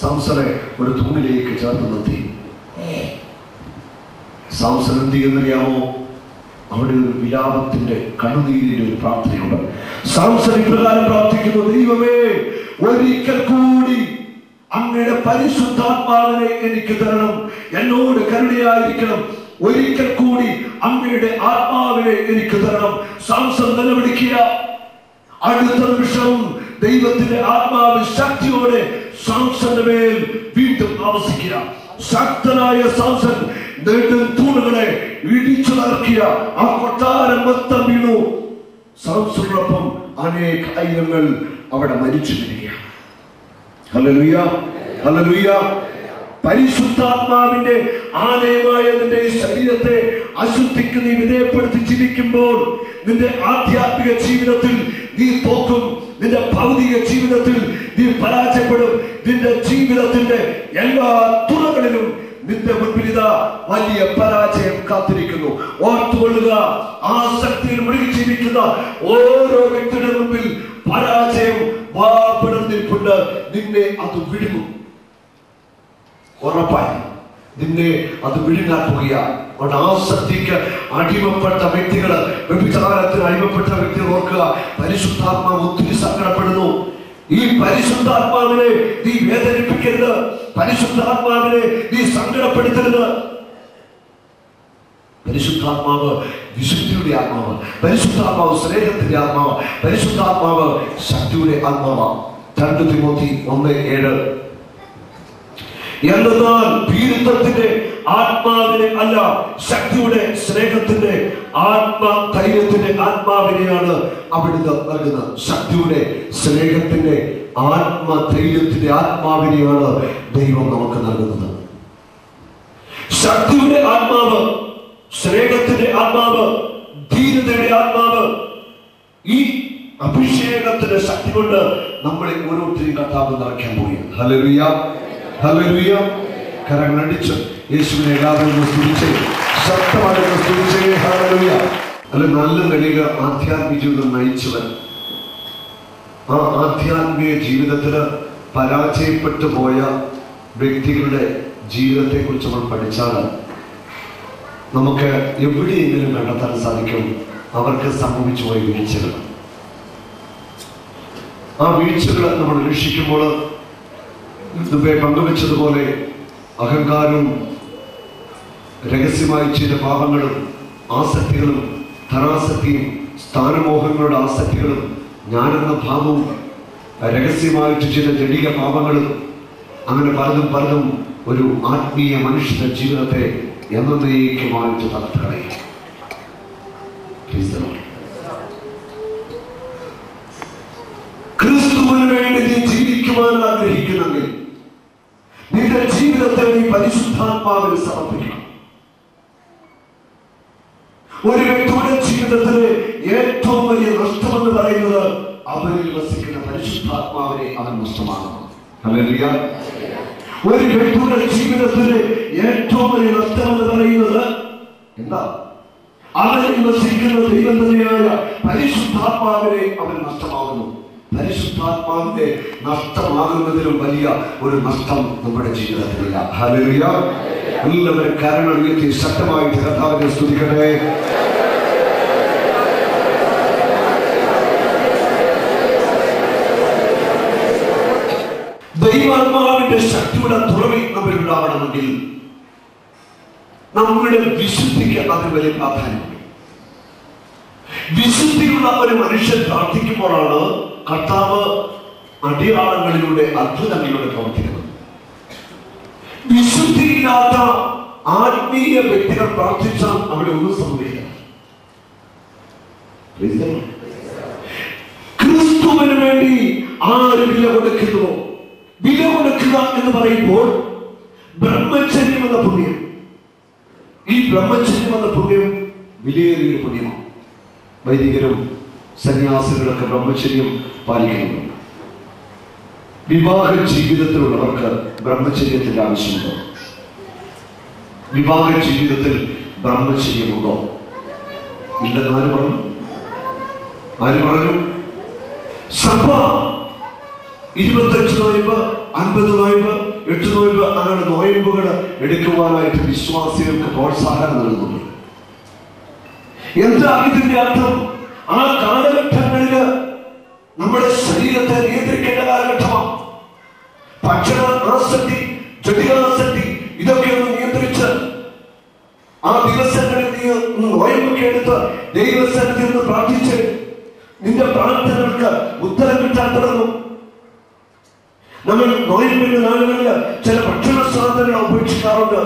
സാംസനെ ഒരു തൂണിലേക്ക് ചേർത്ത് നിർത്തി. സാംസൺ എന്ത് ചെയ്യുന്നറിയാമോ? അവിടെ ഒരു വിലാപത്തിന്റെ, കണ്ണുനീരിന്റെ ഒരു പ്രാർത്ഥനയുണ്ട്. സാംസൺ ഇപ്രകാരം പ്രാർത്ഥിക്കുന്നു, ദൈവമേ, ഒരിക്കൽ കൂടി അങ്ങയുടെ പരിശുദ്ധാത്മാവിനെ എനിക്ക് തരണം. എന്നോട് കരുണയായിരിക്കണം. ഒരിക്കൽ കൂടി അങ്ങയുടെ ആത്മാവിനെ എനിക്ക് തരണം. സാംസൺ നിലവിളിക്കുക. അടുത്ത നിമിഷം ദൈവത്തിന്റെ ആത്മാവ് ശക്തിയോടെ സാംസന്റെ മേൽ വീണ്ടും ആവസിക്കുക. ശക്തനായ സാംസൺ നെടും തൂണുകളെ ഇടിച്ചു തകർക്കുക. ആ കൊട്ടാരം മൊത്തം വീണു. സാംസണോടൊപ്പം അനേക ആയിരങ്ങൾ അവിടെ മരിച്ചു വരികയാണ്. Hallelujah, hallelujah. പരിശുദ്ധാത്മാവിന്റെ ആലയമായ നിന്റെ ശരീരത്തെ അശുദ്ധിക്ക് നീ വിധേയപ്പെടുത്തി ജീവിക്കുമ്പോൾ നിന്റെ ആധ്യാത്മിക ജീവിതത്തിൽ നീ തോക്കും. നിന്റെ ഭൗതിക ജീവിതത്തിൽ നീ പരാജയപ്പെടും. നിന്റെ ജീവിതത്തിന്റെ എല്ലാ തുറകളിലും നിന്റെ മുൻപിൽ ഇതാ വലിയ പരാജയം കാത്തിരിക്കുന്നു. ഓർത്തുകൊള്ളുക, ആസക്തിയിൽ മുഴുകി ജീവിക്കുന്ന ഓരോ വ്യക്തിയുടെ മുൻപിൽ പരാജയം വാപിടർന്നിരിപ്പുണ്ട്. നിന്നെ അത് വിഴുങ്ങും. ഉറപ്പായി നിന്നെ അത് വിഴുങ്ങാക്കുകയാണ്. അതുകൊണ്ട് ആസക്തിക്ക് അടിമപ്പെട്ട വ്യക്തികൾ, വ്യഭിചാരത്തിന് അടിമപ്പെട്ട വ്യക്തികൾ ഓർക്കുക, പരിശുദ്ധാത്മാവ് ഒത്തിരി സങ്കടപ്പെടുന്നു. ഈ പരിശുദ്ധാത്മാവിനെ നീ വേദനിപ്പിക്കരുത്. പരിശുദ്ധാത്മാവിനെ നീ സങ്കടപ്പെടുത്തരുത്. പരിശുദ്ധാത്മാവ് വിശുദ്ധിയുടെ ആത്മാവ്, പരിശുദ്ധാത്മാവ് സ്നേഹത്തിന്റെ ആത്മാവ്, പരിശുദ്ധാത്മാവ് ശക്തിയുടെ ആത്മാവാണ്. 2 തിമോത്തി 1:7. എന്നാൽ ഭീരുത്വത്തിന്റെ ആത്മാവിനെ അല്ല, ശക്തിയുടെ, സ്നേഹത്തിന്റെ, ആത്മധൈര്യത്തിന്റെ ആത്മാവിനെയാണ് അവിടുന്ന് നൽകുന്നത്. ശക്തിയുടെ, സ്നേഹത്തിന്റെ, ആത്മധൈര്യത്തിന്റെ ആത്മാവിനെയാണ് ദൈവം നമുക്ക് നൽകുന്നത്. ശക്തിയുടെ ആത്മാവ്, സ്നേഹത്തിന്റെ ആത്മാവ്, ധീരതയുടെ ആത്മാവ്, ഈ അഭിഷേകത്തിന്റെ ശക്തി കൊണ്ട് നമ്മളെ ഓരോരുത്തരെയും കർത്താവ് നിറയ്ക്കാൻ പോവുകയാണ്. Hallelujah, hallelujah. കരങ്ങളടിച്ച് യേശുവിനെ എല്ലാവരും സ്തുതിച്ച്, ശക്തമായിട്ട് സ്തുതിച്ച്. ഹല്ലേലൂയ. അല്ല, നല്ല നിലയിൽ ആധ്യാത്മിക ജീവിതം നയിച്ചവൻ, ആ ആധ്യാത്മിക ജീവിതത്തിന് പരാജയപ്പെട്ടു പോയ വ്യക്തികളുടെ ജീവിതത്തെ കുറിച്ച് നമ്മൾ പഠിച്ചാൽ നമുക്ക് എവിടെയെങ്കിലും കണ്ടെത്താൻ സാധിക്കും അവർക്ക് സംഭവിച്ചു പോയ വീഴ്ചകൾ. ആ വീഴ്ചകൾ നമ്മൾ വീക്ഷിക്കുമ്പോൾ മുമ്പേ പങ്കുവെച്ചതുപോലെ അഹങ്കാരവും രഹസ്യമായി ചെയ്ത പാപങ്ങളും ആസക്തികളും ധനാസക്തിയും സ്ഥാനമോഹങ്ങളുടെ ആസക്തികളും ഞാനെന്ന ഭാവവും രഹസ്യമായിട്ട് ചില ജടിക പാപങ്ങളും അങ്ങനെ പലതും ഒരു ആത്മീയ മനുഷ്യന്റെ ജീവിതത്തെ എന്നേക്കുമായിട്ട് തകർത്തുകളയും. ക്രിസ്തുവിന് വേണ്ടി നീ ജീവിക്കുവാൻ ആഗ്രഹിക്കുന്നെങ്കിൽ നിന്റെ ജീവിതത്തെ നീ പരിശുദ്ധാത്മാവിന് സമർപ്പിക്കണം. ഒരു വ്യക്തിയുടെ ജീവിതത്തിലെ ഏറ്റവും വലിയ നഷ്ടമെന്ന് പറയുന്നത് അവനിൽ വസിക്കുന്ന പരിശുദ്ധാത്മാവിനെ അവൻ നഷ്ടമാകുന്നു. ഹല്ലേലൂയ. ഒരു വ്യക്തിയുടെ ജീവിതത്തിലെ ഏറ്റവും വലിയ നഷ്ടമെന്ന് പറയുന്നത് എന്താ? അവനിൽ വസിക്കുന്ന ദൈവം തന്നെയായ പരിശുദ്ധാത്മാവിനെ അവൻ നഷ്ടമാകുന്നു. പരിശുദ്ധാത്മാവിന്റെ നഷ്ടമാകുന്നതിലും വലിയ ഒരു നഷ്ടം നമ്മുടെ ജീവിതത്തിലില്ല. ഹല്ലേലൂയ. എല്ലാവരും കരങ്ങൾ ഉയർത്തി ശക്തമായിട്ട് കർത്താവിനെ സ്തുതിക്കട്ടെ. ദൈവാത്മാവിന്റെ ശക്തിയുടെ തുറവി നമ്മൾ ഉണ്ടാവണമെങ്കിൽ നമ്മുടെ വിശുദ്ധിക്ക് അതിന് വലിയ പ്രാധാന്യമുണ്ട്. വിശുദ്ധിയുള്ള ഒരു മനുഷ്യൻ പ്രാർത്ഥിക്കുമ്പോഴാണ് കർത്താവ് അടയാളങ്ങളിലൂടെ അത്ഭുതങ്ങളിലൂടെ പ്രവർത്തിക്കുന്നത്. വിശുദ്ധിയില്ലാത്ത ആത്മീയ വ്യക്തികൾ പ്രാർത്ഥിച്ചാൽ അവിടെ ഒന്നും സംഭവിക്കില്ല. ക്രിസ്തുവിന് വേണ്ടി ആര് വില കൊടുക്കുന്നുവോ, വില കൊടുക്കുക എന്ന് പറയുമ്പോൾ ബ്രഹ്മചര്യം എന്ന പുണ്യം, ഈ ബ്രഹ്മചര്യം എന്ന പുണ്യം വിലയേറിയ പുണ്യമാണ്. വൈദികരും സന്യാസികളൊക്കെ ബ്രഹ്മചര്യം പാലിക്കുന്നുണ്ട്. വിവാഹ ജീവിതത്തിലുള്ളവർക്ക് ബ്രഹ്മചര്യത്തിന്റെ ആവശ്യമുണ്ടോ? വിവാഹ ജീവിതത്തിൽ ബ്രഹ്മചര്യമുണ്ടോ? ഇല്ലെന്ന് ആര് പറഞ്ഞു? സഭ 25 നോയമ്പ്, 50 നോയമ്പ്, 8 നോയമ്പ് അങ്ങനെ നോയമ്പുകൾ എടുക്കുവാനായിട്ട് വിശ്വാസികൾക്ക് പ്രോത്സാഹനം നൽകുന്നുണ്ട്. എന്താ ഇതിന്റെ അർത്ഥം? ആ കാലഘട്ടങ്ങളില് നമ്മുടെ ശരീരത്തെ നിയന്ത്രിക്കേണ്ട കാലഘട്ടമാണ്. ഭക്ഷണ ആസക്തി, ജടികാസക്തി ഇതൊക്കെ ഒന്ന് നിയന്ത്രിച്ച് ആ ദിവസങ്ങളിൽ നീ നോയമ്പൊക്കെ എടുത്ത് ദൈവസന്നിധിയിൽ നിന്ന് പ്രാർത്ഥിച്ച് നിന്റെ പ്രാർത്ഥനകൾക്ക് ഉത്തരം കിട്ടാൻ തുടങ്ങും. നമ്മൾ നോയമ്പിന്റെ നാളുകളിൽ ചില ഭക്ഷണ സാധനങ്ങൾ ഉപേക്ഷിക്കാറുണ്ട്.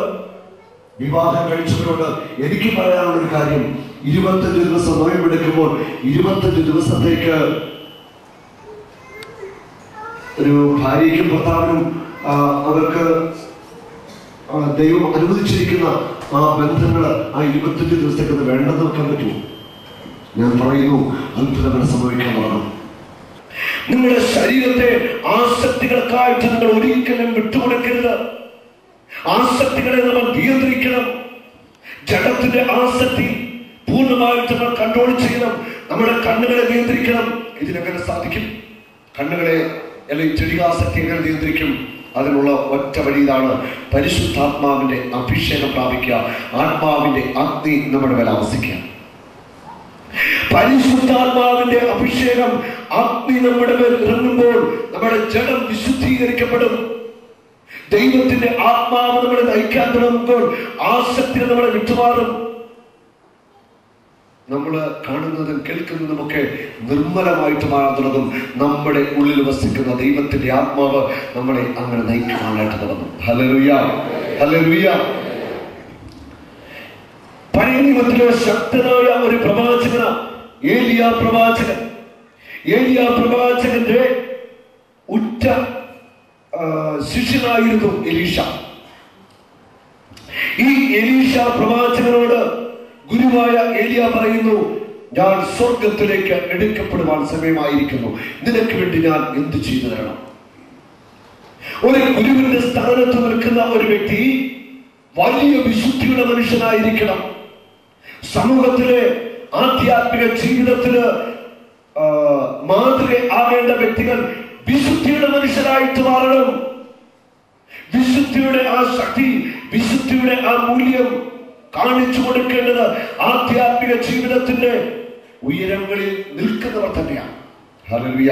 വിവാഹം കഴിച്ചവരോട് എനിക്ക് പറയാനുള്ളൊരു കാര്യം, 25 ദിവസം നോയമ്പെടുക്കുമ്പോൾ 25 ദിവസത്തേക്ക് ഒരു ഭാര്യയ്ക്കും ഭർത്താവിനും അവർക്ക് ദൈവം അനുവദിച്ചിരിക്കുന്ന ആ ബന്ധങ്ങൾ ആ 25 ദിവസത്തേക്ക് വേണ്ടെന്ന് വെക്കാൻ പറ്റുമോ? ഞാൻ പറയുന്നു, അത്ഭുതങ്ങൾ സംഭവിക്കാൻ തുടങ്ങും. നിങ്ങളുടെ ശരീരത്തെ ആസക്തികൾക്കായിട്ട് നിങ്ങൾ ഒരിക്കലും വിട്ടുകൊടുക്കരുത്. ആസക്തികളെ നമ്മൾ നിയന്ത്രിക്കണം. ജഡത്തിന്റെ ആസക്തി പൂർണ്ണമായിട്ട് നമ്മൾ കൺട്രോൾ ചെയ്യണം. നമ്മുടെ കണ്ണുകളെ നിയന്ത്രിക്കണം. ഇതിനെങ്ങനെ സാധിക്കും? കണ്ണുകളെ അല്ലെങ്കിൽ ജടികാസക്തി എങ്ങനെ നിയന്ത്രിക്കും? അതിനുള്ള ഒറ്റ വഴി ഇതാണ്: പരിശുദ്ധാത്മാവിന്റെ അഭിഷേകം പ്രാപിക്കുക, ആത്മാവിന്റെ അഗ്നി നമ്മുടെ മേൽ ആവസിക്കുക. പരിശുദ്ധാത്മാവിന്റെ അഭിഷേകം അഗ്നി നമ്മുടെ മേൽ ഇറങ്ങുമ്പോൾ നമ്മുടെ ജഡം വിശുദ്ധീകരിക്കപ്പെടും. ദൈവത്തിന്റെ ആത്മാവ് നമ്മളെ നയിക്കാൻ തുടങ്ങുമ്പോൾ ആസക്തി നമ്മളെ വിട്ടുമാറും. നമ്മൾ കാണുന്നതും കേൾക്കുന്നതുമൊക്കെ നിർമ്മലമായിട്ട് മാറാൻ തുടങ്ങും. നമ്മുടെ ഉള്ളിൽ വസിക്കുന്ന ദൈവത്തിന്റെ ആത്മാവ് നമ്മളെ അങ്ങനെ നയിക്കാനായിട്ട് തുടങ്ങും. Hallelujah, hallelujah. പഴയ നിയമത്തിലെ ശക്തനായ ഒരു പ്രവാചകന ഏലിയ പ്രവാചകൻ. ഏലിയ പ്രവാചകന്റെ ഉറ്റ ശിഷ്യനായിരുന്നു എലീഷ. ഈ എലീഷ പ്രവാചകനോട് ഗുരുവായ ഏലിയ പറയുന്നു, ഞാൻ സ്വർഗത്തിലേക്ക് എടുക്കപ്പെടുവാൻ സമയമായിരിക്കുന്നു, നിനക്ക് വേണ്ടി ഞാൻ എന്ത് ചെയ്തു തരണം? ഒരു ഗുരുവിന്റെ സ്ഥാനത്ത് നിൽക്കുന്ന ഒരു വ്യക്തി വലിയ വിശുദ്ധിയുടെ മനുഷ്യനായിരിക്കണം. സമൂഹത്തിലെ ആധ്യാത്മിക ജീവിതത്തില് മാതൃക ആകേണ്ട വ്യക്തികൾ വിശുദ്ധിയുടെ മനുഷ്യരായിട്ട് മാറണം. വിശുദ്ധിയുടെ ആ ശക്തി, വിശുദ്ധിയുടെ ആ മൂല്യം കാണിച്ചു കൊടുക്കേണ്ടത് ആധ്യാത്മിക ജീവിതത്തിന്റെ ഉയരങ്ങളിൽ നിൽക്കുന്നവർ തന്നെയാണ്. ഹല്ലേലൂയ.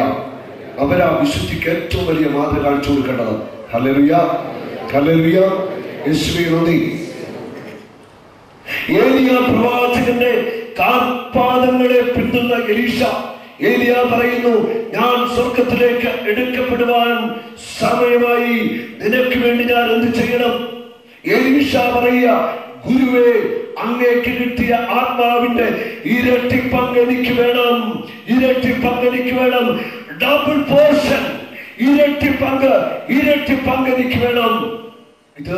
അവരാ വിശുദ്ധിക്ക് ഏറ്റവും വലിയ മാതൃക കാണിച്ചു കൊടുക്കേണ്ടത്. Hallelujah, hallelujah. യേശുവേ നന്ദി. ഏലിയ പ്രവാചകന്റെ കാൽപാദങ്ങളെ പിന്തുന്ന എലീശ, ഏലിയ പറയുന്നു, ഞാൻ സ്വർഗത്തിലേക്ക് എടുക്കപ്പെടുവാൻ സമയമായി, നിനക്ക് വേണ്ടി ഞാൻ എന്ത് ചെയ്യണം? എലീശ പറയുക, ഗുരുവേ, അങ്ങേക്ക് കിട്ടിയ ആത്മാവിന്റെ ഇരട്ടി പങ്ക് എനിക്ക് വേണം, ഇരട്ടി പങ്ക് എനിക്ക് വേണം, ഡബിൾ പോർഷൻ, ഇരട്ടി പങ്ക് എനിക്ക് വേണം. ഇത്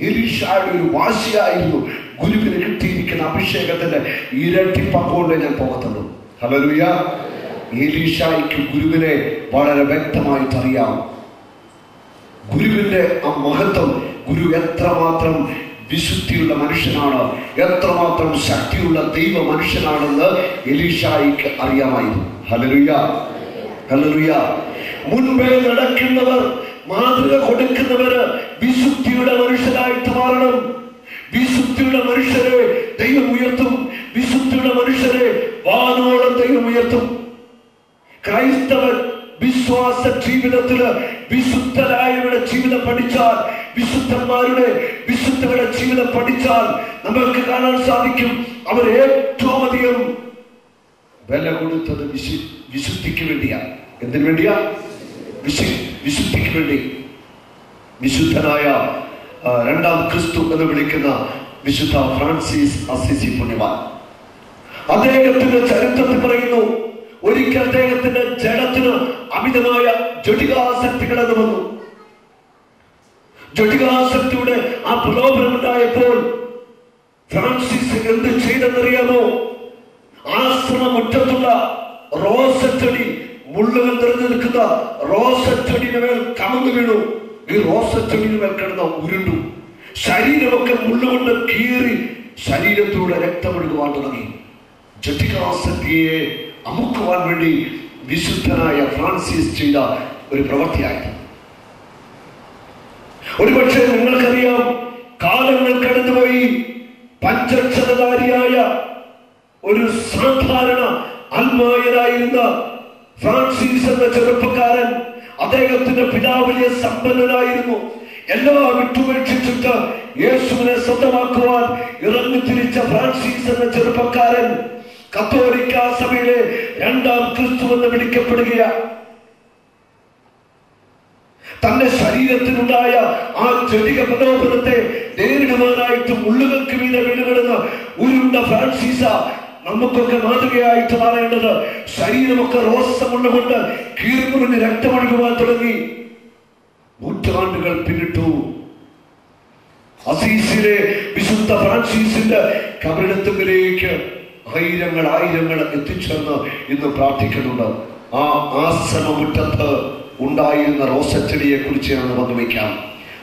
എലീശയുടെ ഒരു വാശിയായിരുന്നു. ഗുരുവിന് കിട്ടിയിരിക്കുന്ന അഭിഷേകത്തിന്റെ ഇരട്ടി പങ്കുകൊണ്ട് ഞാൻ പോകത്തുള്ളൂ. ഹല്ലേലൂയ. എലീശായ്ക്ക് ഗുരുവിനെ വളരെ വ്യക്തമായിട്ട് അറിയാം. ഗുരുവിന്റെ ആ മഹത്വം, ഗുരു എത്രമാത്രം വിശുദ്ധിയുള്ള മനുഷ്യനാണ്, എത്രമാത്രം ശക്തിയുള്ള ദൈവ മനുഷ്യനാണെന്ന് എലീശായ്ക്ക് അറിയാമായിരുന്നു. Hallelujah, hallelujah. മുൻപേ നടക്കുന്നവർ, മാതൃക കൊടുക്കുന്നവര് വിശുദ്ധിയുടെ മനുഷ്യരായിട്ട് മാറണം. വിശുദ്ധിയുടെ മനുഷ്യരെ ദൈവം ഉയർത്തും. വിശുദ്ധിയുടെ മനുഷ്യരെ വാനോളം ദൈവം ഉയർത്തും. ക്രൈസ്തവൻ വിശ്വാസ ജീവിതത്തില് വിശുദ്ധരായവരുടെ ജീവിതം പഠിച്ചാൽ, വിശുദ്ധരുടെ ജീവിതം പഠിച്ചാൽ നമ്മൾക്ക് കാണാൻ സാധിക്കും, അവർ ഏറ്റവും അധികം വില കൊടുത്തത് വിശുദ്ധിക്ക് വേണ്ടിയാണ്. എന്തിനു വേണ്ടിയാ? വിശുദ്ധിക്ക് വേണ്ടി. വിശുദ്ധനായ രണ്ടാം ക്രിസ്തു എന്ന് വിളിക്കുന്ന വിശുദ്ധ ഫ്രാൻസിസ് അസിസി പുണ്യവാൻ, അദ്ദേഹത്തിന്റെ ചരിത്രത്തിൽ പറയുന്നു, ഒരിക്കൽ അദ്ദേഹത്തിന്റെ ജഡത്തിന് അമിതമായ ജഡികാസക്തികൾ എന്ന് വന്നു. ജഡികാസക്തിയുടെ ആ പ്രലോഭനമുണ്ടായപ്പോൾ ഫ്രാൻസിസ് എന്ത് ചെയ്തെന്നറിയാമോ? ആശ്രമമുറ്റത്തുള്ള റോസച്ചെടി, മുള്ളുകൾ നിറഞ്ഞു നിൽക്കുന്ന റോസച്ചെടിയുടെ മേൽ കമന്നു വീണു. ഈ റോസച്ചെടിയുടെ മേൽ കിടന്ന ഉരുണ്ടു. ശരീരമൊക്കെ മുള്ളുകൊണ്ട് കീറി ശരീരത്തിലൂടെ രക്തമൊഴുകുവാൻ തുടങ്ങി. ജഡികാസക്തിയെ അമുക്കുവാൻ വേണ്ടി വിശുദ്ധനായ ഫ്രാൻസിസ് ചെയ്ത ഒരു പ്രവൃത്തിയായിരുന്നു. ഒരുപക്ഷെ നിങ്ങൾക്കറിയാം, കാലങ്ങൾ കടന്നുപോയി പഞ്ചക്ഷരധാരിയായ ഒരു സാധാരണ അൽമായനായിരുന്ന ഫ്രാൻസിസ് എന്ന ചെറുപ്പക്കാരൻ, അദ്ദേഹത്തിന്റെ പിതാവ് വലിയ സമ്പന്നനായിരുന്നു. എല്ലാം വിട്ടുപേക്ഷിച്ചിട്ട് യേശുവിനെ സ്വന്തമാക്കുവാൻ ഇറങ്ങിത്തിരിച്ച ഫ്രാൻസിസ് എന്ന ചെറുപ്പക്കാരൻ കത്തോലിക്ക സഭയിലെ രണ്ടാം ക്രിസ്തു എന്ന് വിളിക്കപ്പെടുകയാണ്. തന്റെ ശരീരത്തിനുണ്ടായ ആ ജഡിക പ്രലോഭനത്തെ നേരിടുവാനായിട്ട് മുള്ളുകൾക്ക് മീതെ വീടുകിടന്ന ഉരുണ്ട ഫ്രാൻസിസ നമുക്കൊക്കെ മാതൃകയായിട്ട് മാറേണ്ടത്. ശരീരമൊക്കെ റോസമുള്ളുകൊണ്ട് കീർമുറിഞ്ഞ് രക്തമൊഴുകുവാൻ തുടങ്ങി. നൂറ്റാണ്ടുകൾ പിന്നിട്ടു. അസീസിലെ വിശുദ്ധ ഫ്രാൻസിസിന്റെ കബറിടത്തിലേക്ക് ആയിരങ്ങൾ എത്തിച്ചേർന്ന് ഇന്ന് പ്രാർത്ഥിക്കുന്നുണ്ട്. ആ ആശ്രമമുറ്റത്ത് ഉണ്ടായിരുന്ന റോസച്ചെടിയെ കുറിച്ച് ഞാൻ പങ്കുവയ്ക്കാം.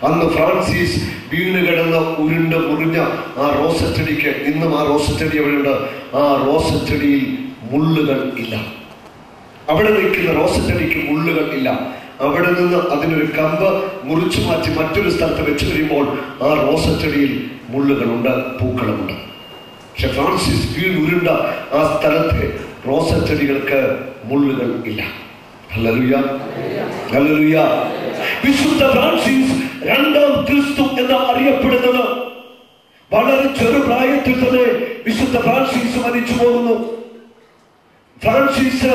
അന്ന് ഫ്രാൻസിസ് വീണ് കിടന്ന് ഉരുണ്ട് മുറിഞ്ഞ ആ റോസച്ചെടിക്ക് ഇന്നും ആ റോസച്ചെടി എവിടെയുണ്ട്? ആ റോസച്ചെടിയിൽ മുള്ളുകൾ ഇല്ല. അവിടെ നിൽക്കുന്ന റോസച്ചെടിക്ക് മുള്ളുകൾ ഇല്ല. അവിടെ നിന്ന് അതിനൊരു കമ്പ് മുറിച്ചു മാറ്റി മറ്റൊരു സ്ഥലത്ത് വെച്ച് കഴിയുമ്പോൾ ആ റോസച്ചെടിയിൽ മുള്ളുകളുണ്ട്, പൂക്കളുമുണ്ട്. പക്ഷെ ഫ്രാൻസിസ് വീണുരുണ്ട ആ സ്ഥലത്തെ റോസച്ചെടികൾക്ക് മുള്ളുകൾ ഇല്ല. Hallelujah, hallelujah. വിശുദ്ധ ഫ്രാൻസിസ് രണ്ടാം ക്രിസ്തു എന്ന് അറിയപ്പെടുന്നത് വളരെ ചെറുപ്രായത്തിൽ തന്നെ വിശുദ്ധ ഫ്രാൻസിസ് മരിച്ചു പോകുന്നു. ഫ്രാൻസിസ്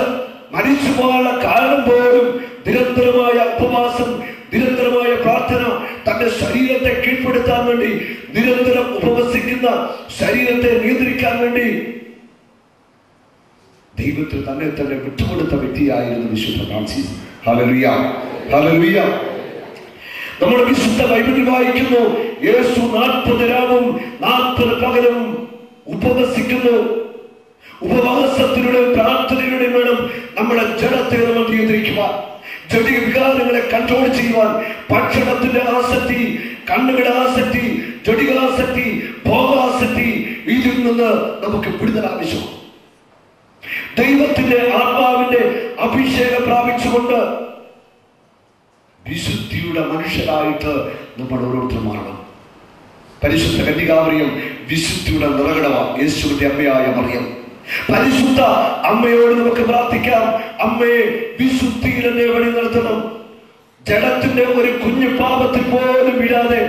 മരിച്ചു പോകാനുള്ള കാരണം പോലും നിരന്തരമായ ഉപവാസം, നിരന്തരമായ പ്രാർത്ഥന, തന്റെ ശരീരത്തെ കീഴ്പ്പെടുത്താൻ വേണ്ടി നിരന്തരം ഉപവസിക്കുന്ന ശരീരത്തെ നിയന്ത്രിക്കാൻ വേണ്ടി ദൈവത്തിൽ തന്നെ വിട്ടുകൊടുത്ത വ്യക്തിയായിരുന്നു വിശുദ്ധ ഫ്രാൻസിസ്. Hallelujah, hallelujah. നമ്മുടെ വിശുദ്ധ ബൈബിളിൽ വായിക്കുന്നു, യേശു 40 രാവും 40 പകലും ഉപവസിക്കുന്നു. ഉപവാസത്തിലൂടെ പ്രാർത്ഥനയിലൂടെ വേണം നമ്മുടെ ജഡത്തെ നമ്മൾ നിയന്ത്രിക്കുവാൻ, ജഡിക വികാരങ്ങളെ കൺട്രോൾ ചെയ്യുവാൻ. ഭക്ഷണത്തിന്റെ ആസക്തി, കണ്ണുകളുടെ ആസക്തി, ജഡികാസക്തി, ഭോഗാസക്തി, ഇതിൽ നിന്ന് നമുക്ക് വിടുതൽ ആവശ്യമാണ്. ദൈവത്തിന്റെ ആത്മാവിന്റെ അഭിഷേകം പ്രാപിച്ചുകൊണ്ട് വിശുദ്ധിയുടെ മനുഷ്യരായിട്ട് നമ്മൾ ഓരോരുത്തരും മാറണം. പരിശുദ്ധ കന്യകാമറിയം വിശുദ്ധിയുടെ നിറകടമാണ്. യേശുവിന്റെ അമ്മയായ മറിയം, പരിശുദ്ധ അമ്മയോട് നമുക്ക് പ്രാർത്ഥിക്കാം, അമ്മയെ വിശുദ്ധിയിൽ എന്നെ വഴി നടത്തണം. ജഡത്തിന്റെ ഒരു കുഞ്ഞു പാപത്തിൽ പോലും വീഴാതെ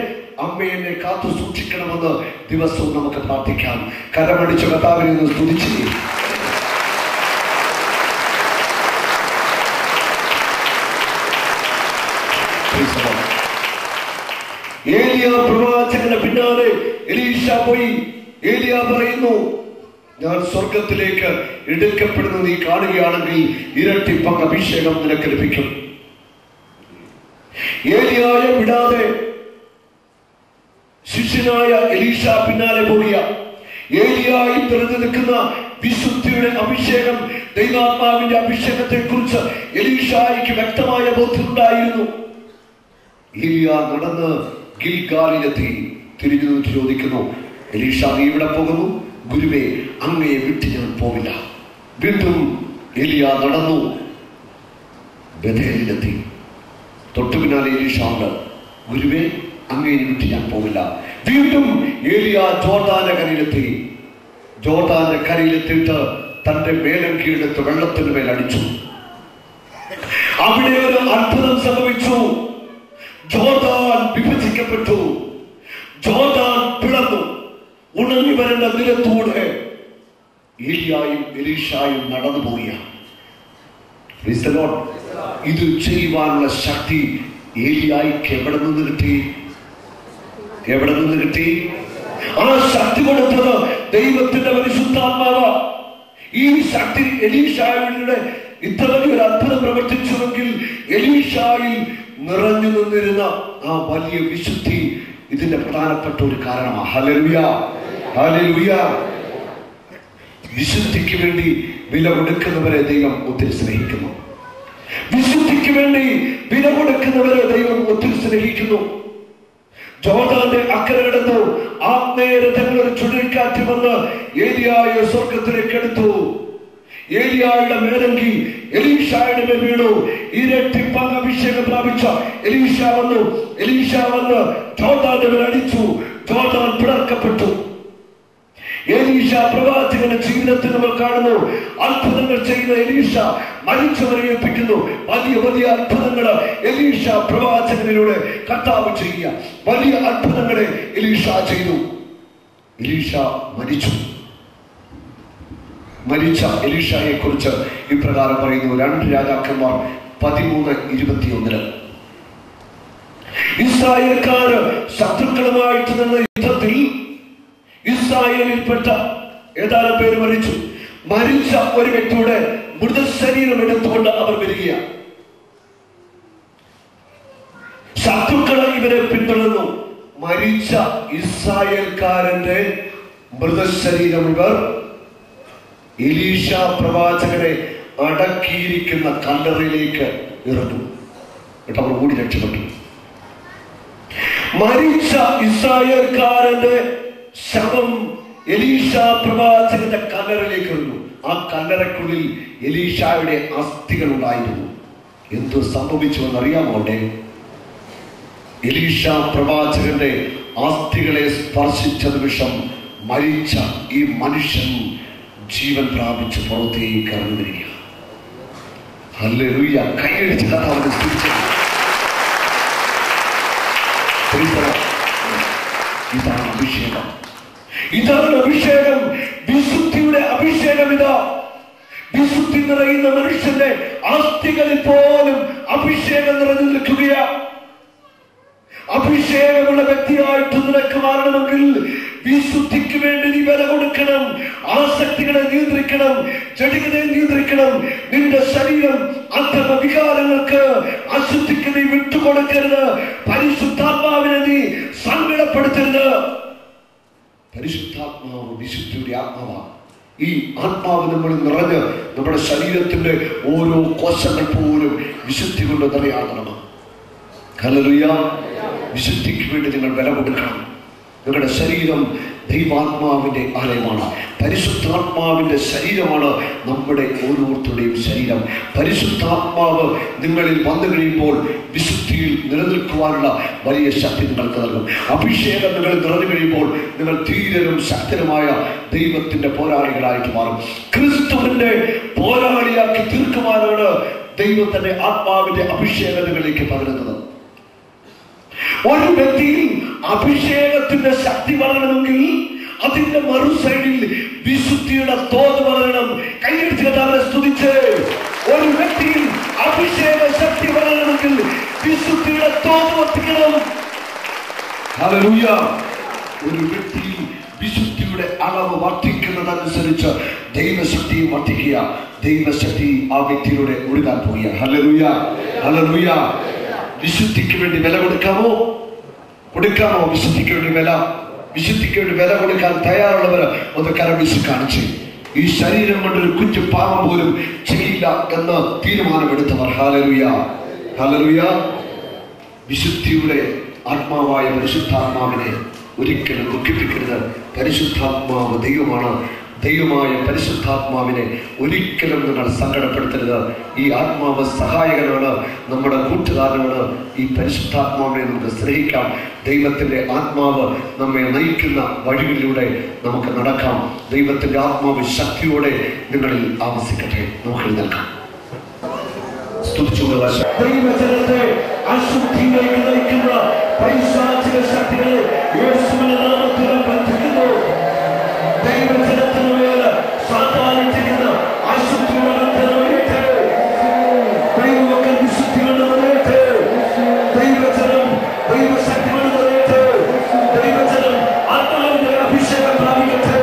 അമ്മ എന്നെ കാത്തു സൂക്ഷിക്കണമെന്ന് ദിവസവും നമുക്ക് പ്രാർത്ഥിക്കാം. കരമടിച്ച കർത്താവിനെ ഒന്ന് സ്തുതിച്ച് ഏലിയ പ്രവാചകന്റെ പിന്നാലെ എലീശ പോയി. ഏലിയ പറയുന്നു, ഞാൻ സ്വർഗത്തിലേക്ക് എടുക്കപ്പെടുന്നത് നീ കാണുകയാണെങ്കിൽ ഇരട്ടി പങ്ക് അഭിഷേകം നിനക്ക് ലഭിക്കും. ഏലിയായെ വിടാതെ ശിഷ്യനായ എലീശ പിന്നാലെ പോവുക. ഏലിയായി തെളിഞ്ഞു നിൽക്കുന്ന വിശുദ്ധിയുടെ അഭിഷേകം, ദൈവാത്മാവിന്റെ അഭിഷേകത്തെ കുറിച്ച് എലീശായിക്ക് വ്യക്തമായ ബോധ്യമുണ്ടായിരുന്നു. ഏലിയ നടന്ന് ഗിൽഗാലിലെത്തി തിരിഞ്ഞു നിന്നിട്ട് ചോദിക്കുന്നു, എലീശ നീ ഇവിടെ പോകുന്നു? ഗുരുവേ, അങ്ങയെ വിട്ട് ഞാൻ പോവില്ല. വീണ്ടും ഏലിയ നടന്നു ബഥേലിലെത്തി. തൊട്ടു പിന്നാലെ എലീശ ഉണ്ട്, ഗുരുവേ അങ്ങയെ വിട്ട് ഞാൻ പോവില്ല. വീണ്ടും ഏലിയ ജോർദാന്റെ കരയിലെത്തി. ജോർദാന്റെ കരയിലെത്തിയിട്ട് തന്റെ മേലങ്കിയെടുത്ത് വെള്ളത്തിന് മേൽ അടിച്ചു. അവിടെ ഒരു അത്ഭുതം സംഭവിച്ചു. ജോർദാൻ വിഭജിക്കപ്പെട്ടു. ജോർദാൻ പിളർന്നു. ഉണങ്ങി വരേണ്ട നിരത്തൂടെ ഏലിയായും എലീശായും നടന്നു പോവുകയാണ്. ഇത് ചെയ്യുവാനുള്ള ശക്തി ഏലിയായിക്ക് എവിടെ നിന്ന് കിട്ടി? എവിടെ നിന്ന് കിട്ടി? ആ ശക്തി കൊടുത്തത് ദൈവത്തിന്റെ പരിശുദ്ധാത്മാവ്. ഈ ശക്തി എലീശായുടെ ഇത്ര വലിയൊരു അത്ഭുതം പ്രവർത്തിച്ചുവെങ്കിൽ എലീശായിൽ നിറഞ്ഞു നിന്നിരുന്ന ആ വലിയ വിശുദ്ധി ഇതിന്റെ പ്രധാനപ്പെട്ട ഒരു കാരണമാണ്. Hallelujah, hallelujah. വിശുദ്ധിക്ക് വേണ്ടി വില കൊടുക്കുന്നവരെ ദൈവം ഒത്തിരി സ്നേഹിക്കുന്നു. വിശുദ്ധിക്ക് വേണ്ടി വില കൊടുക്കുന്നവരെ ദൈവം ഒത്തിരി സ്നേഹിക്കുന്നു. ജോർദാന്റെ അക്കരെ കിടന്നു. ആത്മീയരഥങ്ങളൊരു ചുഴലിക്കാറ്റ് വന്ന് ഏലിയായെ സ്വർഗത്തിലേക്ക് എടുത്തു. ഏലിയായുടെ മേലങ്കി എലീശായുടെ മേൽ വീണു. ഇരട്ടി പങ്ക് അഭിഷേകം പ്രാപിച്ച എലീശ വന്ന് ജോർദാന്റെ മേൽ അടിച്ചു. ജോർദാൻ പിളർക്കപ്പെട്ടു. എലീശ പ്രവാചകന്റെ ജീവിതത്തിൽ നമ്മൾ കാണുന്നു. അത്ഭുതങ്ങൾ ചെയ്യുന്ന എലീശ മരിച്ചവരെ ഏൽപ്പിക്കുന്നു. വലിയ വലിയ അത്ഭുതങ്ങൾ എലീശ പ്രവാചകനിലൂടെ കർത്താവ് ചെയ്യുക. വലിയ അത്ഭുതങ്ങളെ എലീശ ചെയ്തു. എലീശ മരിച്ചു. മരിച്ച എലീശയെ കുറിച്ച് ഇപ്രകാരം പറയുന്നു. 2 രാജാക്കന്മാർ 13:21. ഇസ്രായേൽക്കാര് ശത്രുക്കളുമായിട്ട് നിന്ന യുദ്ധത്തിൽ ഇസ്രായേലിൽപ്പെട്ട ഏതാനും പേര് മരിച്ചു. മരിച്ച ഒരു വ്യക്തിയുടെ മൃതശരീരം എടുത്തുകൊണ്ട് അവർ വരികയാണ്. ശത്രുക്കളെ ഇവരെ പിന്തുടർന്നു. മരിച്ച ഇസ്രായേൽക്കാരന്റെ മൃതശരീരം ഇവർ എലീശ പ്രവാചകനെ അടക്കിയിരിക്കുന്ന കല്ലറയിലേക്ക് ഇറങ്ങും. എന്നിട്ട് അവർ ഓടി രക്ഷപ്പെട്ടു. മരിച്ച ഇസ്രായേൽക്കാരന്റെ ശവം എലീശ പ്രവാചകന്റെ കല്ലറയിലേക്ക് എറിഞ്ഞു. ആ കല്ലറയ്ക്കുള്ളിൽ എലീശായുടെ അസ്ഥികൾ ഉണ്ടായിരുന്നു. എന്ത് സംഭവിച്ചുവെന്ന് അറിയാമോ? അവിടെ എലീശ പ്രവാചകന്റെ അസ്ഥികളെ സ്പർശിച്ച നിമിഷം മരിച്ച ഈ മനുഷ്യൻ ജീവൻ പ്രാപിച്ച് പുറത്തേക്ക് ഇറങ്ങി വരിക. ഹല്ലേലൂയ. കൈയടിച്ച് കർത്താവിനെ സ്തുതിക്കുക. ഇതാണ് അഭിഷേകം. ഇതാണ് അഭിഷേകം. വിശുദ്ധിയുടെ അഭിഷേകം. ഇതാ വിശുദ്ധി നിറയുന്ന മനുഷ്യന്റെ അസ്ഥികളിൽ പോലും അഭിഷേകം നിറഞ്ഞു നിൽക്കുകയാണ്. അഭിഷേകമുള്ള വ്യക്തിയായിട്ട് നിനക്ക് മാറണമെങ്കിൽ വിശുദ്ധിക്ക് വേണ്ടി നീ വില കൊടുക്കണം. ആസക്തികളെ നിയന്ത്രിക്കണം. ജഡികതയെ നിയന്ത്രിക്കണം. നിന്റെ ശരീരം അധമ വികാരങ്ങൾക്ക്, അശുദ്ധിക്ക് നീ വിട്ടുകൊടുക്കരുത്. പരിശുദ്ധാത്മാവിനെ നീ സങ്കടപ്പെടുത്തരുത്. പരിശുദ്ധാത്മാവ് വിശുദ്ധിയുടെ ആത്മാവാണ്. ഈ ആത്മാവ് നമ്മൾ നിറഞ്ഞ് നമ്മുടെ ശരീരത്തിന്റെ ഓരോ കോശങ്ങൾ പോലും വിശുദ്ധി കൊണ്ട് നിറയാകണം. ഹല്ലേലൂയ. വിശുദ്ധിക്ക് വേണ്ടി നിങ്ങൾ വില കൊടുക്കണം. നിങ്ങളുടെ ശരീരം ദൈവാത്മാവിന്റെ ആലയമാണ്. പരിശുദ്ധാത്മാവിന്റെ ശരീരമാണ് നമ്മുടെ ഓരോരുത്തരുടെയും ശരീരം. പരിശുദ്ധാത്മാവ് നിങ്ങളിൽ വന്നു കഴിയുമ്പോൾ വിശുദ്ധിയിൽ നിലനിൽക്കുവാനുള്ള വലിയ ശക്തി നിങ്ങൾക്ക് നൽകും. അഭിഷേകം നിങ്ങൾ നിറഞ്ഞു കഴിയുമ്പോൾ നിങ്ങൾ ധീരരും ശക്തരുമായ ദൈവത്തിന്റെ പോരാളികളായിട്ട് മാറും. ക്രിസ്തുവിന്റെ പോരാളിയാക്കി തീർക്കുവാനാണ് ദൈവത്തിന്റെ ആത്മാവിന്റെ അഭിഷേകം നിങ്ങളിലേക്ക് പകരുന്നത്. ഒരു വ്യക്തിയിൽ അഭിഷേകത്തിന്റെ ശക്തി വളരണമെങ്കിൽ അതിന്റെ മറു സൈഡിൽ വിശുദ്ധിയുടെ തോത് വളരണം. കൈയടിച്ചിട്ട് സ്തുതിച്ച്. ഒരു വ്യക്തിയിൽ അഭിഷേക ശക്തി വളരണമെങ്കിൽ വിശുദ്ധിയുടെ തോത് വർദ്ധിക്കണം. ഹല്ലേലൂയ. ഒരു വ്യക്തിയിൽ വിശുദ്ധിയുടെ അളവ് വർദ്ധിക്കുന്നതനുസരിച്ച് ദൈവശക്തിയും വർദ്ധിക്കുക. ദൈവശക്തി ആ വ്യക്തിയിലൂടെ ഒഴുകാൻ പോവുക. Hallelujah, hallelujah. വിശുദ്ധിക്ക് വേണ്ടി വില കൊടുക്കാമോ? വിശുദ്ധിക്ക് വേണ്ടി വില കൊടുക്കാൻ തയ്യാറുള്ളവർ ഒന്ന് കരവീശി കാണിച്ച്. ഈ ശരീരം കൊണ്ടൊരു കുഞ്ഞു പാപം പോലും ചെയ്യില്ല എന്ന് തീരുമാനമെടുത്തവർ. Hallelujah, hallelujah. വിശുദ്ധിയുടെ ആത്മാവായ പരിശുദ്ധാത്മാവിനെ ഒരിക്കലും ദുഃഖിപ്പിക്കരുത്. പരിശുദ്ധാത്മാവ് ദൈവമാണ്. ദൈവമായ പരിശുദ്ധാത്മാവിനെ ഒരിക്കലും നിങ്ങൾ സങ്കടപ്പെടുത്തരുത്. ഈ ആത്മാവ് സഹായകനാണ്, നമ്മുടെ കൂട്ടുകാരനാണ്. ഈ പരിശുദ്ധാത്മാവിനെ നമുക്ക് സ്നേഹിക്കാം. ദൈവത്തിന്റെ ആത്മാവ് നമ്മെ നയിക്കുന്ന വഴികളിലൂടെ നമുക്ക് നടക്കാം. ദൈവത്തിന്റെ ആത്മാവ് ശക്തിയോടെ നിങ്ങളിൽ ആവസിക്കട്ടെ. നമുക്ക് എഴുന്നേൽക്കാം. ദൈവജനത്തെ അശുദ്ധിയിലേക്ക് നയിക്കുന്ന പൈശാചിക ശക്തികളെ യേശുവിന്റെ നാമത്തിൽ ബന്ധിക്കുന്നു. ദൈവജനത്തിന് മേൽ സാധാരണ അശുദ്ധിയുടെ ബന്ധനമേറ്റ് ദൈവമക്കൾ വിശുദ്ധികളുടെ നിറയട്ടെ. ദൈവജനം ദൈവശക്തികളുടെ നിറയട്ടെ. ദൈവജനം ആത്മാവിന്റെ അഭിഷേകം പ്രാപിക്കട്ടെ.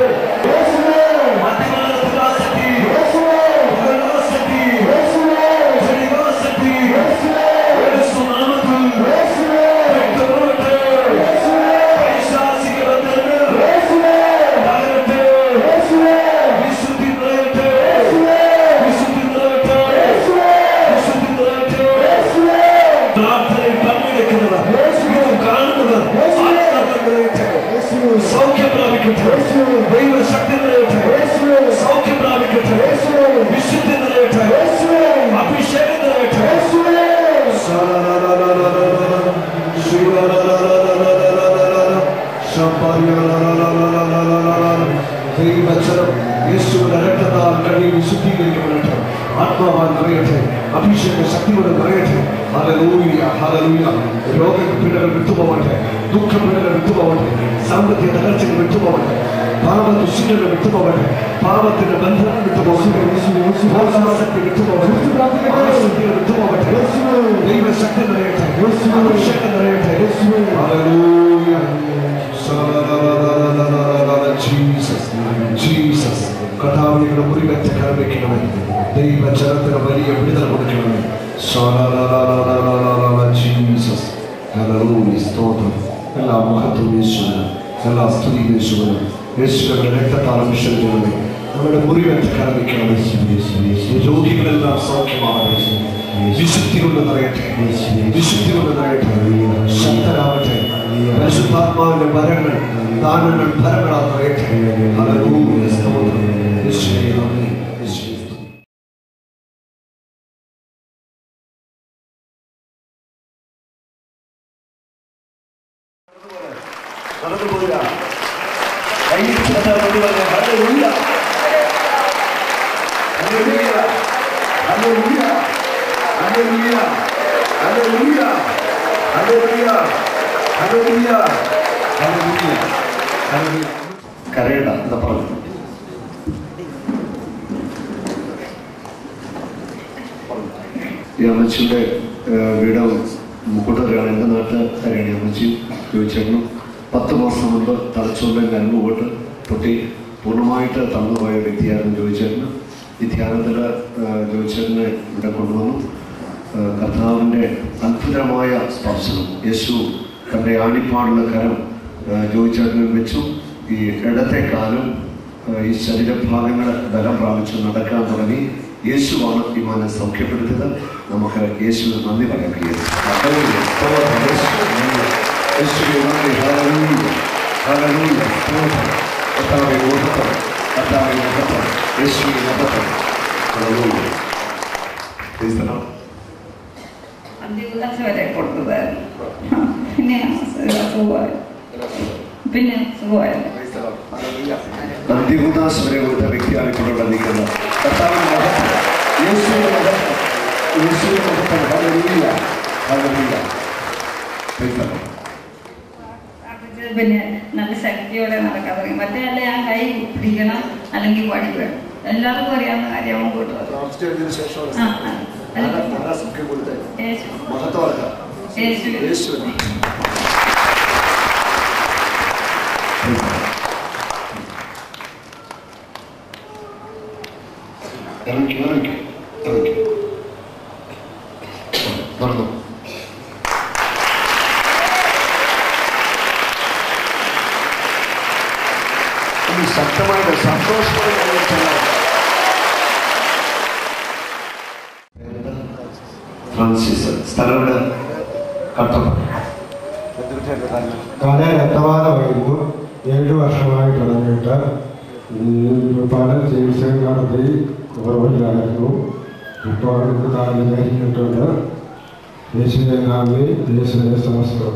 സൗഖ്യം പ്രാപിക്കട്ടെ. ദൈവശക്തി നിറയട്ടെ. സൗഖ്യം പ്രാപിക്കട്ടെ. വിശുദ്ധി നിറയട്ടെ. അഭിഷേകം നിറയട്ടെ. ദൈവജനം യേശുവിന്റെ രക്തത്താൽ കഴുകി വിശുദ്ധീകരിക്കപ്പെടട്ടെ. ആത്മാവാൻ നിറയട്ടെ. അഭിഷേക ശക്തിയോടെ നിറയട്ടെ. Hallelujah, hallelujah. രോഗപീഠകൾ വിട്ടുപോകട്ടെ. ദുഃഖപീഠകൾ വിട്ടുപോകട്ടെ. സാമ്പത്തിക തകർച്ചകൾ വിട്ടുപോകട്ടെ. പാപദുശ്ചിന്തകൾ വിട്ടുപോകട്ടെ. പാപത്തിന്റെ ബന്ധനം വിട്ടുപോകട്ടെ. മോശാസക്തി വിട്ടുപോകട്ടെ. ആസക്തികൾ വിട്ടുപോകട്ടെ. ദൈവശക്തി നിറയട്ടെ. അഭിഷേകം നിറയട്ടെ. ഹല്ലേലൂയ. Jesus, Jesus. കർത്താവിനെ മുറിവേറ്റ കരവയ്ക്കണമേ. ദൈവജനത്തിന് വലിയ വിടുതൽ കൊടുക്കണമേ. Jesus, hallelujah. സ്തോത്രം. എല്ലാ മഹത്വവും യേശുവിന്, എല്ലാ സ്തുതിയും യേശുവിന്. യേശുവിന്റെ രക്തത്താൽ അഭിഷേകം ചെയ്യണമേ. നമ്മുടെ മുറിവേറ്റ കരവയ്ക്കണമേ. രോഗികളെല്ലാം സൗഖ്യമാവട്ടെ. വിശുദ്ധി കൊണ്ട് നിറയട്ടെ. വിശുദ്ധി കൊണ്ട് നിറയട്ടെ. ശക്തരാവട്ടെ. പരിശുദ്ധാത്മാവിന്റെ വരങ്ങൾ, ദാനങ്ങൾ, ഫലങ്ങളാൽ നിറയട്ടെ. ഹല്ലേലൂയ. സ്തോത്രം. യേശുവേ നന്ദി. നടന്നുപോരാ. കരയണ്ട എന്താ പറഞ്ഞു. ഈ അമ്മച്ചിയുടെ വീട് മുക്കൂട്ടറിയാണ്. എൻ്റെ നാട്ടുകാരാണ് അമ്മച്ചി. ചോദിച്ചിരുന്നു 10 മാസം മുമ്പ് തലച്ചോറിൻ്റെ നരമ്പ് പോയിട്ട് പൊട്ടി പൂർണ്ണമായിട്ട് തന്നുപോയ വ്യക്തിയായിരുന്നു ജോയിച്ചേട്ടന്. ഈ ധ്യാനത്തിൽ ജോയിച്ചേട്ടനെ ഇവിടെ കൊണ്ടുവന്നു. കർത്താവിൻ്റെ അത്ഭുതമായ സ്പർശനം. യേശു തൻ്റെ ആണിപ്പാടുള്ള കരം ജോയിച്ചേട്ടനിൽ വെച്ചു. ഈ ഇടത്തെ കാലം ഈ ശരീരഭാഗങ്ങൾ ബലം പ്രാപിച്ച് നടക്കാൻ തുടങ്ങി. യേശുവാണ് ഈ മാനെ സൗഖ്യപ്പെടുത്തിയത്. നമുക്ക് യേശുവിന് നന്ദി പറയാൻ കഴിയും. അന്ത്യദാസ് വരെ കൊടുത്ത വ്യക്തിയാണ് ഇപ്പോൾ നിൽക്കുന്നത്. Hallelujah, hallelujah. ധൈര്യയോടെ നടക്കാൻ തുടങ്ങി. മറ്റേ അല്ല ഞാൻ കൈ പിടിക്കണം അല്ലെങ്കിൽ വടി വേണം. എല്ലാവർക്കും അറിയാവുന്ന കാര്യം മുമ്പോട്ട് ശക്തമായിട്ട് സന്തോഷമായി ഫ്രാൻസിസ് സ്ഥലം തല രക്തവാദമായിരുന്നു. 7 വർഷമായി തുടങ്ങിയിട്ട് പല ചികിത്സകൾ നടത്തി കുറവില്ലായിരുന്നു. ഇപ്പോൾ എനിക്ക് താല്പര്യം കഴിഞ്ഞിട്ടുണ്ട്. യേശുവിനെ നന്ദി, യേശുവിനെ സമസ്തം.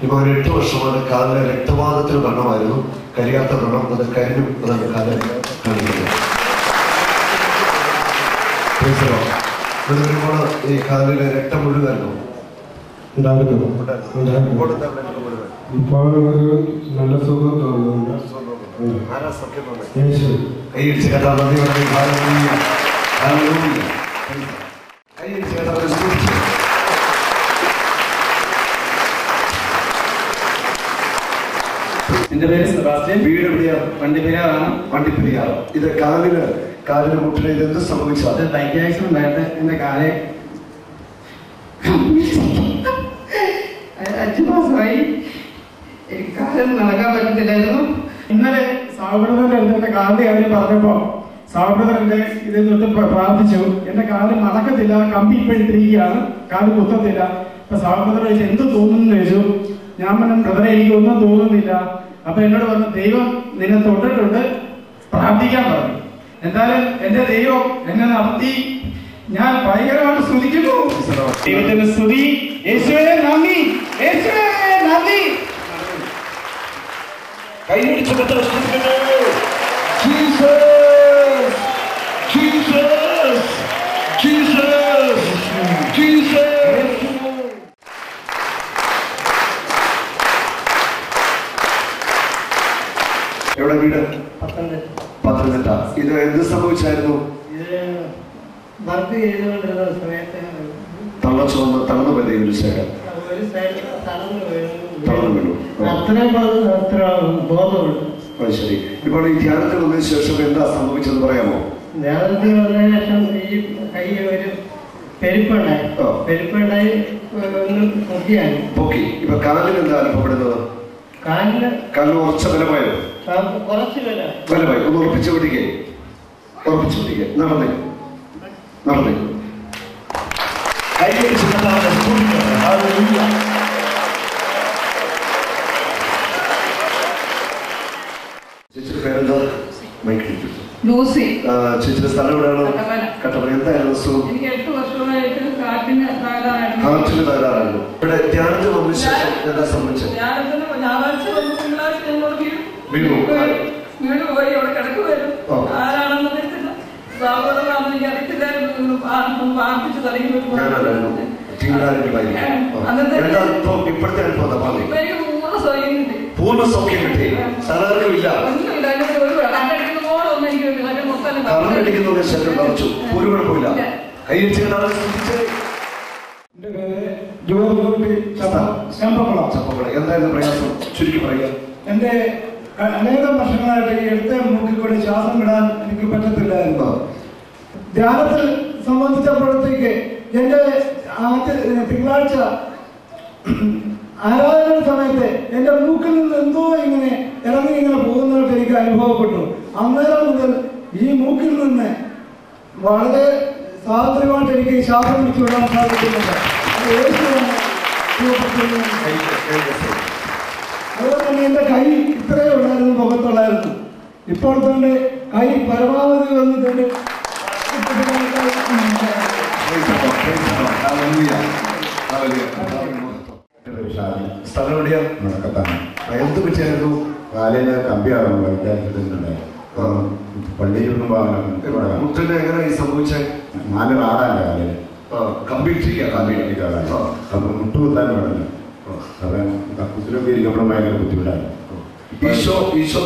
ഇപ്പോൾ ഒരു 8 വർഷമാണ് കാലിലെ രക്തവാദത്തിന് മരണമായിരുന്നു. കരിയാത്ത വ്രണം അത് കരിഞ്ഞു അതാണ് കാലം കാണിക്കുന്നത്. വരുമ്പോൾ ഈ കാലിലെ രക്തം മുഴുവനായിരുന്നു ഉണ്ടായിരുന്നു. ഇപ്പോൾ ഒരു നല്ല സുഖം തോന്നുന്നുണ്ട്. യേശു കൈയടിച്ച് കഥാ നന്ദി കൈയടിച്ച് കഥാ എന്റെ പേര് സെബാസ്റ്റ്യൻ. വീട് എവിടെയാ? വണ്ടിപ്പെരിയാറാണ്. വണ്ടിപ്പെരിയാർ. ഇത് കാലിന് മുട്ടിന് ഇത് എന്ത് സംഭവിച്ചു? അത് ബൈക്ക് ആക്സിഡന്റ് ആയിട്ട് എന്റെ കാലെ 5 മാസമായി എനിക്ക് കാലം നടക്കാൻ പറ്റത്തില്ലായിരുന്നു. ഇന്നലെ സാവബ്രദറിന്റെ അടുത്ത് എന്റെ കാലിന്റെ കാര്യം പറഞ്ഞപ്പോ സാവബ്രദറിന്റെ ഇത് തൊട്ട് പ്രാർത്ഥിച്ചു. എന്റെ കാല് നടക്കത്തില്ല, കമ്പി ഇപ്പോഴിട്ടിരിക്കുകയാണ്, കാല് കുത്തത്തില്ല. അപ്പൊ സാവബ്രദർ ചോദിച്ചു എന്ത് തോന്നുന്നു ചോദിച്ചു. ഞാൻ പറഞ്ഞു ബ്രദറെ എനിക്കൊന്നും തോന്നുന്നില്ല. അപ്പൊ എന്നോട് പറഞ്ഞു ദൈവം നിന്നെ തൊട്ടിട്ടുണ്ട്, പ്രാർത്ഥിക്കാൻ പറഞ്ഞു. എന്തായാലും എന്റെ ദൈവം എന്നെ നടത്തി. ഞാൻ ഭയങ്കരമായിട്ട് സ്തുതിക്കുന്നു. ദൈവത്തിന്റെ സ്തുതി. യേശുവേ നന്ദി, യേശുവേ നന്ദി. കൈയടിച്ച് എവിടെ വീട്? പത്തനംതിട്ട. ഇത് എന്ത് സംഭവിച്ചായിരുന്നു? വർക്ക് ചെയ്തുകൊണ്ടിരുന്ന സമയത്ത് തളർന്നു പോയത് ഒരു സൈഡ് ഒരു സൈഡ് തളർന്നു വീണു. അത്രയും ബോധമുണ്ട്. ശരി. ഇപ്പോൾ ഈ ധ്യാനത്തിൽ വന്നതിന് ശേഷം എന്താ സംഭവിച്ചെന്ന് പറയാമോ? ധ്യാനത്തിൽ വന്നതിന് ശേഷം ഈ കൈ ഒരു പെരുപ്പുണ്ടായി ഒന്ന് പൊക്കിയായി. പൊക്കി. ഇപ്പൊ കാലിന് എന്താ അനുഭവപ്പെടുന്നത്? കാലിന് കുറച്ച് ബലമായോ? കുറച്ച് ബലമായി. ഒന്ന് ഉറപ്പിച്ചു പിടിക്കേ. നടന്നേ ചേച്ചിയുടെ പേരെന്താ? ലൂസി. ചേച്ചിയുടെ സ്ഥലം എവിടെയാണ്? കട്ടപ്പന. എന്തായിരുന്നു അസുഖം? എനിക്ക് 8 വർഷമായിട്ട് കാറ്റിന് തകരാറായിരുന്നു. ഇവിടെ ധ്യാനത്തിൽ വന്നതിന് ശേഷം എന്താ സംഭവിച്ചത്? ഞായറാഴ്ച തിങ്കളാഴ്ച ഞങ്ങളോട് വീണു പോയി അവിടെ കിടക്കുമായിരുന്നു. ആരാണെന്ന് അറിയത്തില്ല. സാഹോദരനാണെന്ന് എനിക്ക് അറിയത്തില്ലായിരുന്നു. പ്രാർത്ഥിച്ചു തുടങ്ങി. ഇപ്പോഴത്തെ അനുഭവം എനിക്ക് പൂർണ്ണ സൗഖ്യം കിട്ടി. സാധാരണമില്ല. കറണ്ടടിക്കുന്ന ശരീരം കുറച്ചു. ഒരു കുഴപ്പമില്ല. കൈയടിച്ച് എന്റെ പേര് ജോർജ് ചമ്പക്കുളം. എന്തായിരുന്നു പ്രയാസം? ചുരുക്കി പറയുക. എന്റെ അനേകം വർഷങ്ങളായിട്ട് ഈ എടുത്ത മൂക്കിൽ കൂടി ശ്വാസം വിടാൻ എനിക്ക് പറ്റത്തില്ലായിരുന്നു. ധ്യാനത്തിൽ സംബന്ധിച്ചപ്പോഴത്തേക്ക് എന്റെ തിങ്കളാഴ്ച ആരാധന സമയത്ത് എന്റെ മൂക്കിൽ നിന്ന് എന്തോ ഇങ്ങനെ ഇങ്ങനെ പോകുന്നതായിട്ട് എനിക്ക് അനുഭവപ്പെട്ടു. അന്നേരം മുതൽ ഈ മൂക്കിൽ നിന്ന് വളരെ സ്വാതന്ത്ര്യമായിട്ട് എനിക്ക് ശ്വാസം വിളിച്ചു വിടാൻ സാധിക്കുന്നുണ്ട്. അതുപോലെ തന്നെ എന്റെ കൈ ഇത്രയേ ഉള്ളായിരുന്നു, മുഖത്തുള്ളായിരുന്നു. ഇപ്പോൾ തന്നെ കൈ പരമാവധി വന്നിട്ടുണ്ട്. സ്ഥലം എവിടെയാ? എന്ത് പറ്റിയായിരുന്നു? കാലിന് കമ്പിയാകുന്നു. പള്ളിയിലൊന്നും മുട്ടിന് എങ്ങനെ സംഭവിച്ചേ? 4 ആടാണ് കാലിന് കമ്പി ഇട്ടിരിക്കുക. അപ്പൊ മുട്ട് കുത്താൻ വേണമല്ലോ. അപ്പം കക്കൂസിലൊക്കെ ഇരിക്കുമ്പോഴും ഭയങ്കര ബുദ്ധിമുട്ടാണ്. ഈശോ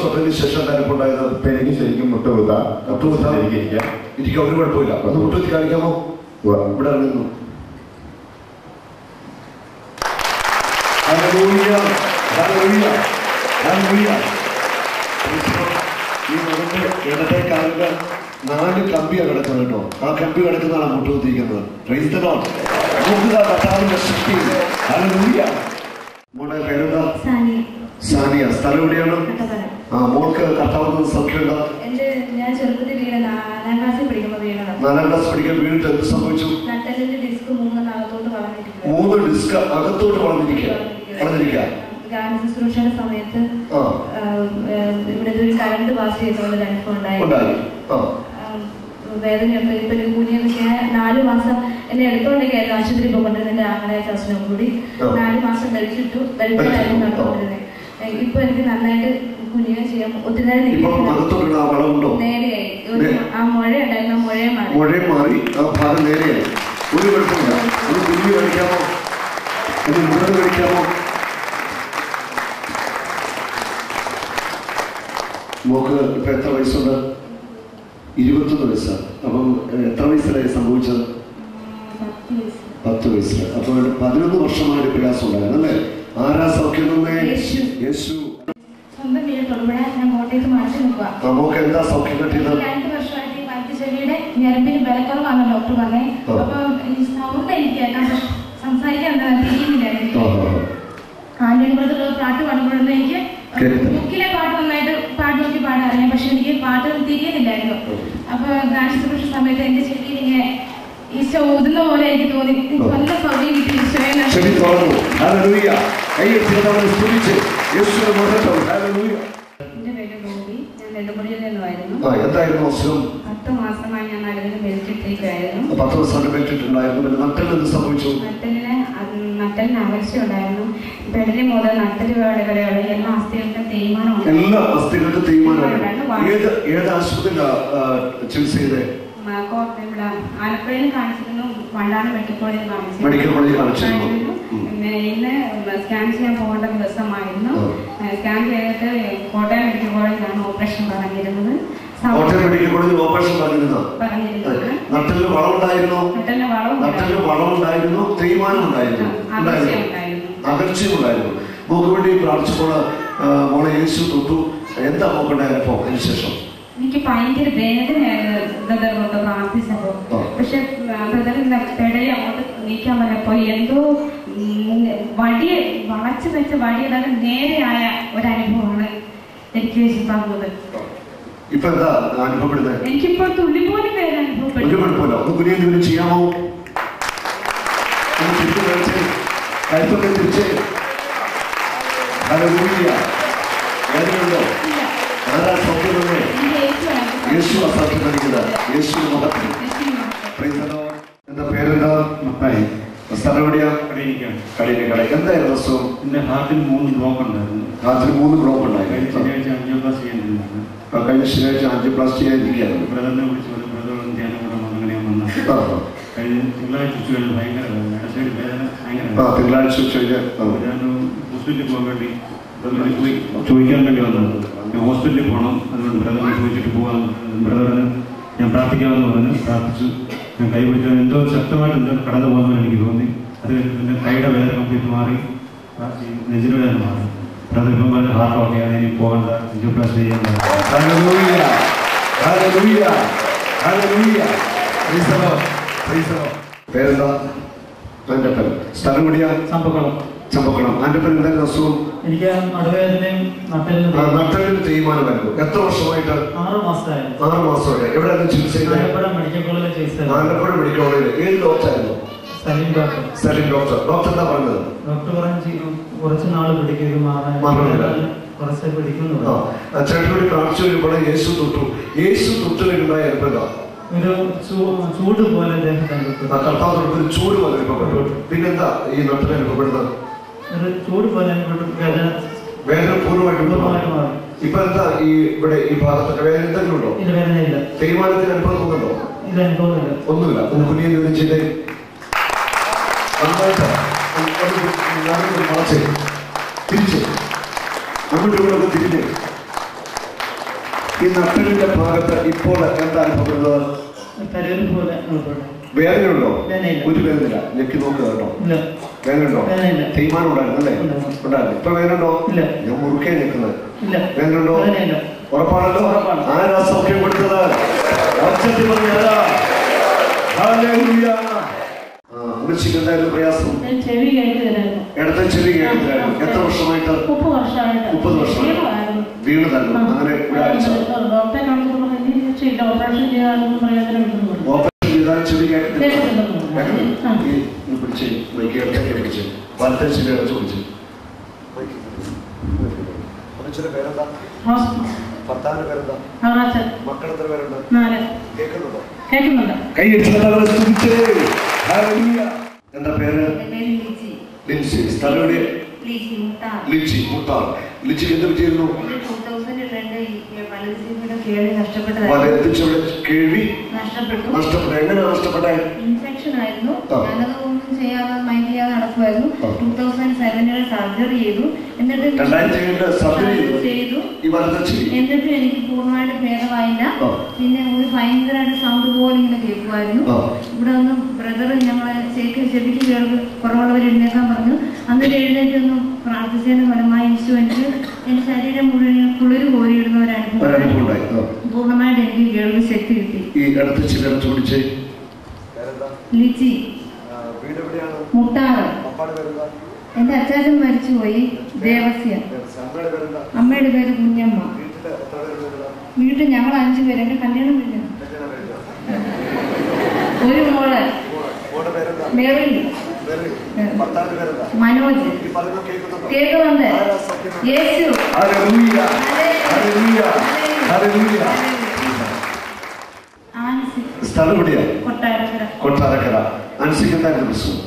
തൊട്ടതിന് ശേഷം എന്തായാലും ഉണ്ടായത്? ഇപ്പൊ എനിക്ക് ശരിക്കും മുട്ടുകുത്താം ഇരിക്കാം, ഒരു കുഴപ്പമില്ല. ഒന്ന് മുട്ടുകുത്തി കാണിക്കാമോ? ഇവിടെ ഇറങ്ങുന്നു. ഈ നമ്മുടെ ഇടത്തെ കാലിന്റെ 4 കമ്പിയാണ് കിടക്കുന്നത് കേട്ടോ. ആ കമ്പി കിടക്കുന്നതാണ് മുട്ടുകുത്തിയിരിക്കുന്നത്. Price the Lord. നോക്കുക കർത്താവിന്റെ ശക്തി. ഹല്ലേലൂയ. മോളുടെ പേരെന്താ? സാനിയ. സ്ഥലം എവിടെയാണ്? മോൾക്ക് കർത്താവ് സൗഖ്യമുണ്ടോ? ഞാൻ ചെറുപ്പത്തിൽ വീണ 4ാം ക്ലാസ്സിൽ പഠിക്കുമ്പോൾ വീണതാണ്. 4ാം ക്ലാസ് പഠിക്കാൻ വീണിട്ട് എന്ത് സംഭവിച്ചു? നട്ടലിന്റെ ഡിസ്ക് 3 അകത്തോട്ട് വളർന്നിരിക്കുക. 3 ഡിസ്ക് അകത്തോട്ട് വളർന്നിരിക്കുക. ഗാന ശുശ്രൂഷയുടെ സമയത്ത് ഇവിടെ ഒരു കറണ്ട് പാസ് ചെയ്തുകൊണ്ട് അനുഭവം ഉണ്ടായി. വേദനയുണ്ട്. ഇപ്പൊ കുഞ്ഞൊക്കെ 4 മാസം എന്നെ എടുത്തോണ്ടേക്കായിരുന്നു ആശുപത്രി പോകൊണ്ടിരുന്ന എന്റെ ആങ്ങളെ ചാച്ചനും കൂടി 4 മാസം കഴിച്ചിട്ടു വെളുപ്പിലായിരുന്നു നടന്നുകൊണ്ടിരുന്നത്. ഇപ്പൊ എനിക്ക് നന്നായിട്ട് കുഞ്ഞിനെ ചെയ്യാൻ ഒത്തിരി നേരം നേരെയായി. ആ മുഴ ഉണ്ടായിരുന്നു, ആ മുഴയെ മാറി. ഒരു കുഴപ്പമില്ല. ഒരു കുഞ്ഞു കഴിക്കാമോ? ഒരു മുഴുവൻ കഴിക്കാമോ? മോക്ക് ഇപ്പൊ എത്ര വയസ്സുണ്ട്? 21 വയസ്സാണ്. അപ്പം എത്ര വയസ്സിലായി സംഭവിച്ചത്? 10 വയസ്സിൽ. അപ്പൊ 11 വർഷമായിട്ട് പ്രയാസം ഉണ്ടായിരുന്നു അല്ലേ? ആരാ സൗഖ്യം തന്നെ? യേശു. സ്വന്തം വീട് തൊടുപുഴ. ഞാൻ കോട്ടയത്ത് മാറ്റി നിൽക്കുക. മോക്ക് എന്താ സൗഖ്യം കിട്ടിയത്? 2 വർഷമായിട്ട് വൈദ്യശാലയുടെ ഞരമ്പിന് ബലക്കുറവാണ് ഡോക്ടർ പറഞ്ഞത്. അപ്പൊ ഈ സൗണ്ട് എനിക്ക് കേൾക്കാൻ സംസാരിക്കാൻ തിരിയുന്നില്ലായിരുന്നു. ആന്റണിപുരത്തുള്ള പാട്ട് പാടുമ്പോഴൊന്നും എനിക്ക് ബുക്കിലെ പാട്ട് നന്നായിട്ട് പാട്ട് നോക്കി പാടാൻ അറിയാം, പക്ഷെ എനിക്ക് പാട്ടൊന്നും തിരിയുന്നില്ലായിരുന്നു. അപ്പൊ ഗാനശുശ്രൂഷ സമയത്ത് എന്റെ ചെവിയിൽ ഇങ്ങനെ ഈശോ ഊതുന്ന പോലെ എനിക്ക് തോന്നി. നല്ല സൗകര്യം കിട്ടി ഈശോയെ. എന്റെ പേര് ഗോപി. ഞാൻ നെടുമുടിയിൽ നിന്നുമായിരുന്നു. 10 മാസമായി ഞാൻ നടുവിന് ബെൽറ്റ് ഇട്ടിരിക്കുകയായിരുന്നു. 10 ദിവസമായിട്ട് ബെൽറ്റ് ഇട്ടുണ്ടായിരുന്നു. നട്ടലിന് സംഭവിച്ചു? നട്ടലിന് അകർച്ച ഉണ്ടായിരുന്നു. പെടലി മുതൽ നട്ടല് വരെയുള്ള എല്ലാ അസ്ഥികൾക്കും തേയ്മാനമാണ്. എല്ലാ അസ്ഥികൾക്കും തേയ്മാനമാണ്. ഏത് ആശുപത്രിയിലാണ് ചികിത്സ ചെയ്തത്? ഇവിടെ ആലപ്പുഴയിൽ കാണിച്ചിരുന്നു, വണ്ടാനം മെഡിക്കൽ കോളേജിൽ കാണിച്ചിരുന്നു. പിന്നെ ഇന്ന് സ്കാൻ ചെയ്യാൻ പോകേണ്ട ദിവസമായിരുന്നു. സ്കാൻ ചെയ്തിട്ട് കോട്ടയം മെഡിക്കൽ കോളേജിലാണ് ഓപ്പറേഷൻ പറഞ്ഞിരുന്നത്. കോട്ടയം മെഡിക്കൽ കോളേജിൽ ഓപ്പറേഷൻ പറഞ്ഞിരുന്നത്. നട്ടലിന് വളമുണ്ടായിരുന്നു. നട്ടലിന് വളമുണ്ടായിരുന്നു, തേയ്മാനം ഉണ്ടായിരുന്നു, അകർച്ചയും ഉണ്ടായിരുന്നു. മോക്ക് വേണ്ടി പ്രാർത്ഥിച്ചപ്പോൾ മോളെ യേശു തൊട്ടു. എന്താ മോക്കുണ്ടായ അനുഭവം? അതിനുശേഷം എനിക്ക് ഭയങ്കര വേദനയായിരുന്നു ബ്രദർ കൊണ്ട് പ്രാർത്ഥിച്ചപ്പോ. പക്ഷെ ബ്രദറിന്റെ പെടലി അങ്ങോട്ട് നീക്കാൻ പറഞ്ഞപ്പോ എന്തോ വടി വളച്ചു വെച്ച വടി അതായത് നേരെയായ ഒരനുഭവമാണ് എനിക്ക് തന്നത്. ഇപ്പൊ എന്താ അനുഭവപ്പെടുന്നത്? എനിക്കിപ്പോ തുള്ളി പോലും വേദന അനുഭവപ്പെടും. ചെയ്യാമോ? വേദനയുണ്ടോ? ആരാ സൗഖ്യം തന്നെ? യേശു അസാധ്യം നൽകുന്നത്. യേശു മഹത്വം. എന്താ പേരെന്താ? സ്ഥലം എവിടെയാ? കട. എന്തായിരുന്നു അസുഖം? എന്റെ ഹാർട്ടിൽ 3 ബ്ലോക്ക് ഉണ്ടായിരുന്നു. ഹാർട്ടിൽ 3 ബ്ലോക്ക് ഉണ്ടായിരുന്നു. കഴിഞ്ഞ ശനിയാഴ്ച ആൻജിയോപ്ലാസ്റ്റി ചെയ്യാനിരിക്കുകയായിരുന്നു. ബ്രദറിനെ വിളിച്ച് ഒരു ബ്രദറും ധ്യാനം കൂടെ അങ്ങനെയാണ് വന്നത്. കഴിഞ്ഞ തിങ്കളാഴ്ച ഉച്ചകളിൽ ഭയങ്കര വേദന ഭയങ്കര. തിങ്കളാഴ്ച ഉച്ചയ്ക്ക് ഞാൻ ഹോസ്പിറ്റലിൽ പോകാൻ വേണ്ടി ബ്രദറിനെ പോയി ചോദിക്കാൻ വേണ്ടി വന്നത്. ഞാൻ ഹോസ്പിറ്റലിൽ പോകണം, അതുകൊണ്ട് ബ്രദറിനെ ചോദിച്ചിട്ട് പോകാൻ ബ്രദറിന് ഞാൻ പ്രാർത്ഥിക്കാമെന്ന് പറഞ്ഞ് പ്രാർത്ഥിച്ചു. ഞാൻ കൈ പിടിച്ചാൽ എന്തോ ശക്തമായിട്ട് കടന്നു പോകുന്നതെന്ന് എനിക്ക് തോന്നി. അത് കഴിഞ്ഞ് കൈയുടെ വേദന കംപ്ലീറ്റ് മാറി, നെഞ്ചിന് വേദന മാറി. ബ്രദർ ഇപ്പം പറഞ്ഞ ഹാർട്ടൊക്കെയാണ്, ഇനി പോകേണ്ട, ആൻജിയോപ്ലാസ്റ്റി ചെയ്യേണ്ട. പേരെന്താ? സ്ഥലം കൂടിയാ? ചമ്പക്കുളം. അതിന്റെ പേര് എന്തായിരുന്നു അസുഖം? എനിക്ക് നടുവേദനയും നട്ടലിന് തേയ്മാനമായിരുന്നു. എത്ര വർഷമായിട്ട്? 6 മാസമായിട്ട്. എവിടെയായിരുന്നു ചികിത്സ ചെയ്തത്? ആലപ്പുഴ മെഡിക്കൽ കോളേജിൽ. ആലപ്പുഴ മെഡിക്കൽ കോളേജിൽ. ഏത് ഡോക്ടറായിരുന്നു? സലീം ഡോക്ടർ. ഡോക്ടർ എന്താ പറഞ്ഞത്? ഡോക്ടർ പറഞ്ഞു കുറച്ച് നാൾ പിടിക്കും, കുറച്ച് പിടിക്കുന്നു. ചേട്ടനോട് പ്രാർത്ഥിച്ചു വരുമ്പോൾ യേശു തൊട്ടു. യേശു തൊട്ടുണ്ടായ അനുഭവം ഒരു ചൂട് പോലെ കർത്താവ് ഒരു ചൂട് പോലെ അനുഭവപ്പെട്ടു. പിന്നെന്താ ഈ നട്ടിൽ അനുഭവപ്പെടുന്നത്? ഒരു ചൂട് പോലെ വേദന പൂർണ്ണമായിട്ട് മാറി. ഇപ്പൊ എന്താ ഈ ഇവിടെ ഈ ഭാഗത്തൊക്കെ വേദന എന്തെങ്കിലും ഉണ്ടോ? ഇത് വേദനയില്ല. തേയ്മാനത്തിന് അനുഭവം തോന്നുന്നുണ്ടോ? ഇത് അനുഭവമില്ല. ഒന്നുമില്ല. ഒന്ന് കുഞ്ഞിയെ ജോലി ചെയ്തേ. നന്നായിട്ട് തിരിച്ച് അങ്ങോട്ടും ഇങ്ങോട്ടൊക്കെ തിരിഞ്ഞ് ഈ നട്ടലിന്റെ ഭാഗത്ത് ഇപ്പോൾ എന്താ അനുഭവപ്പെടുന്നത്? വേദനയുണ്ടോ? ഒരു വേദന ഞെക്കി നോക്കുക കേട്ടോ. വേദനയുണ്ടോ? തീരുമാനം ഉണ്ടായിരുന്നു അല്ലേ? ഉണ്ടായിരുന്നു. ഇപ്പൊ വേദനയുണ്ടോ? ഞാൻ മുറുക്കേ നിൽക്കുന്നത്. വേദനയുണ്ടോ? ഉറപ്പാണല്ലോ. ആരാ സൗഖ്യം കൊടുത്തത്? എന്തായാലും പ്രയാസം ഇടത്തെ ചെവി കേൾക്കുന്നില്ലായിരുന്നു. എത്ര വർഷമായിട്ട്? 30 വർഷമായിട്ട് വീണ് തന്നെ. അങ്ങനെ ഒരാഴ്ച ഓപ്പറേഷൻ ചെയ്താൽ ചെവി കേൾക്കുന്നില്ല. പിടിച്ച് പിടിച്ച് വലത്തെ ചെവി അടച്ചു പിടിച്ച്. പേരെന്താ? ഭർത്താവിന്റെ പേരെന്താ? മക്കൾ എത്ര പേരുണ്ട്? കേൾക്കുന്നുണ്ടോ? കൈ എന്താ പേര്? ലിൻസി. സ്ഥലം എവിടെ? ലിച്ചി മുട്ടാർ. ലിച്ചിക്ക് എന്ത് പറ്റിയിരുന്നു? കേൾവി നഷ്ടപ്പെട്ടു. എങ്ങനെ നഷ്ടപ്പെട്ടെ? ഇൻഫെക്ഷൻ ആയിരുന്നു. ഞാനത് ഒന്നും ചെയ്യാതെ മൈൻഡ് ചെയ്യാതെ നടക്കുമായിരുന്നു. 2007 സർജറി ചെയ്തു. എന്നിട്ട് എന്നിട്ടും എനിക്ക് പൂർണ്ണമായിട്ട് ഭേദമായില്ല. പിന്നെ ഒരു ഭയങ്കരമായിട്ട് സൗണ്ട് പോലെ ഇങ്ങനെ കേൾക്കുമായിരുന്നു. ഇവിടെ ഒന്ന് ബ്രദർ ഞങ്ങളെ ചെവിക്ക് കേൾവ് കുറവുള്ളവർ എഴുന്നേക്കാൻ പറഞ്ഞു. അന്നിട്ട് എഴുന്നേറ്റ് ഒന്ന് പ്രാർത്ഥിച്ചതിന് ഫലമായി യേശു എനിക്ക് എന്റെ ശരീരം മുഴുവൻ കുളിര് കോരിയിടുന്ന ഒരു അനുഭവം. പൂർണ്ണമായിട്ട് എനിക്ക് കേൾവി ശക്തി കിട്ടി. ലിച്ചി മുട്ടാറ്. എന്റെ അച്ചാച്ചൻ മരിച്ചുപോയി. ദേവസ്യ. അമ്മയുടെ പേര് കുഞ്ഞമ്മ. വീട്ടിൽ ഞങ്ങൾ 5 പേര്. എന്റെ കല്യാണം ഇല്ല. ഒരു മോള് മെറിൻ. മനോജ്. കേൾക്കുന്നുണ്ട്. യേശു. സ്ഥലം എവിടെയാ? കൊട്ടാരക്കര. അൻസിക്ക് എന്തായിരുന്നു പ്രശ്നം?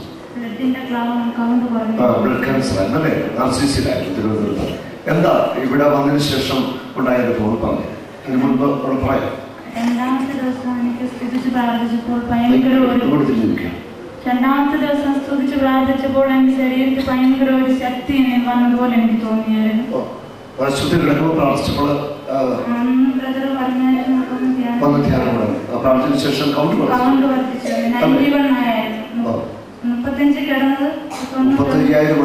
Blood cancer ആയിരുന്നല്ലേ? RCC-യിലായിരുന്നു തിരുവനന്തപുരത്ത്. എന്താ ഇവിടെ വന്നതിന് ശേഷം ഉണ്ടായത്? ഫോൺ പറഞ്ഞു. അതിന് മുൻപ് പറയാം. രണ്ടാമത്തെ ദിവസം സ്തുതിച്ച് പ്രാർത്ഥിച്ചപ്പോൾ എന്റെ ശരീരത്തിൽ ഭയങ്കര ഒരു ശക്തി വന്നതുപോലെ എനിക്ക് തോന്നിയായിരുന്നു. ബ്രദർ പറഞ്ഞായിരുന്നു പ്രാർത്ഥന ശേഷം കൗണ്ട് വർദ്ധിച്ചു. 91 ആയിരുന്നു. 35 കിടന്നത് 95,000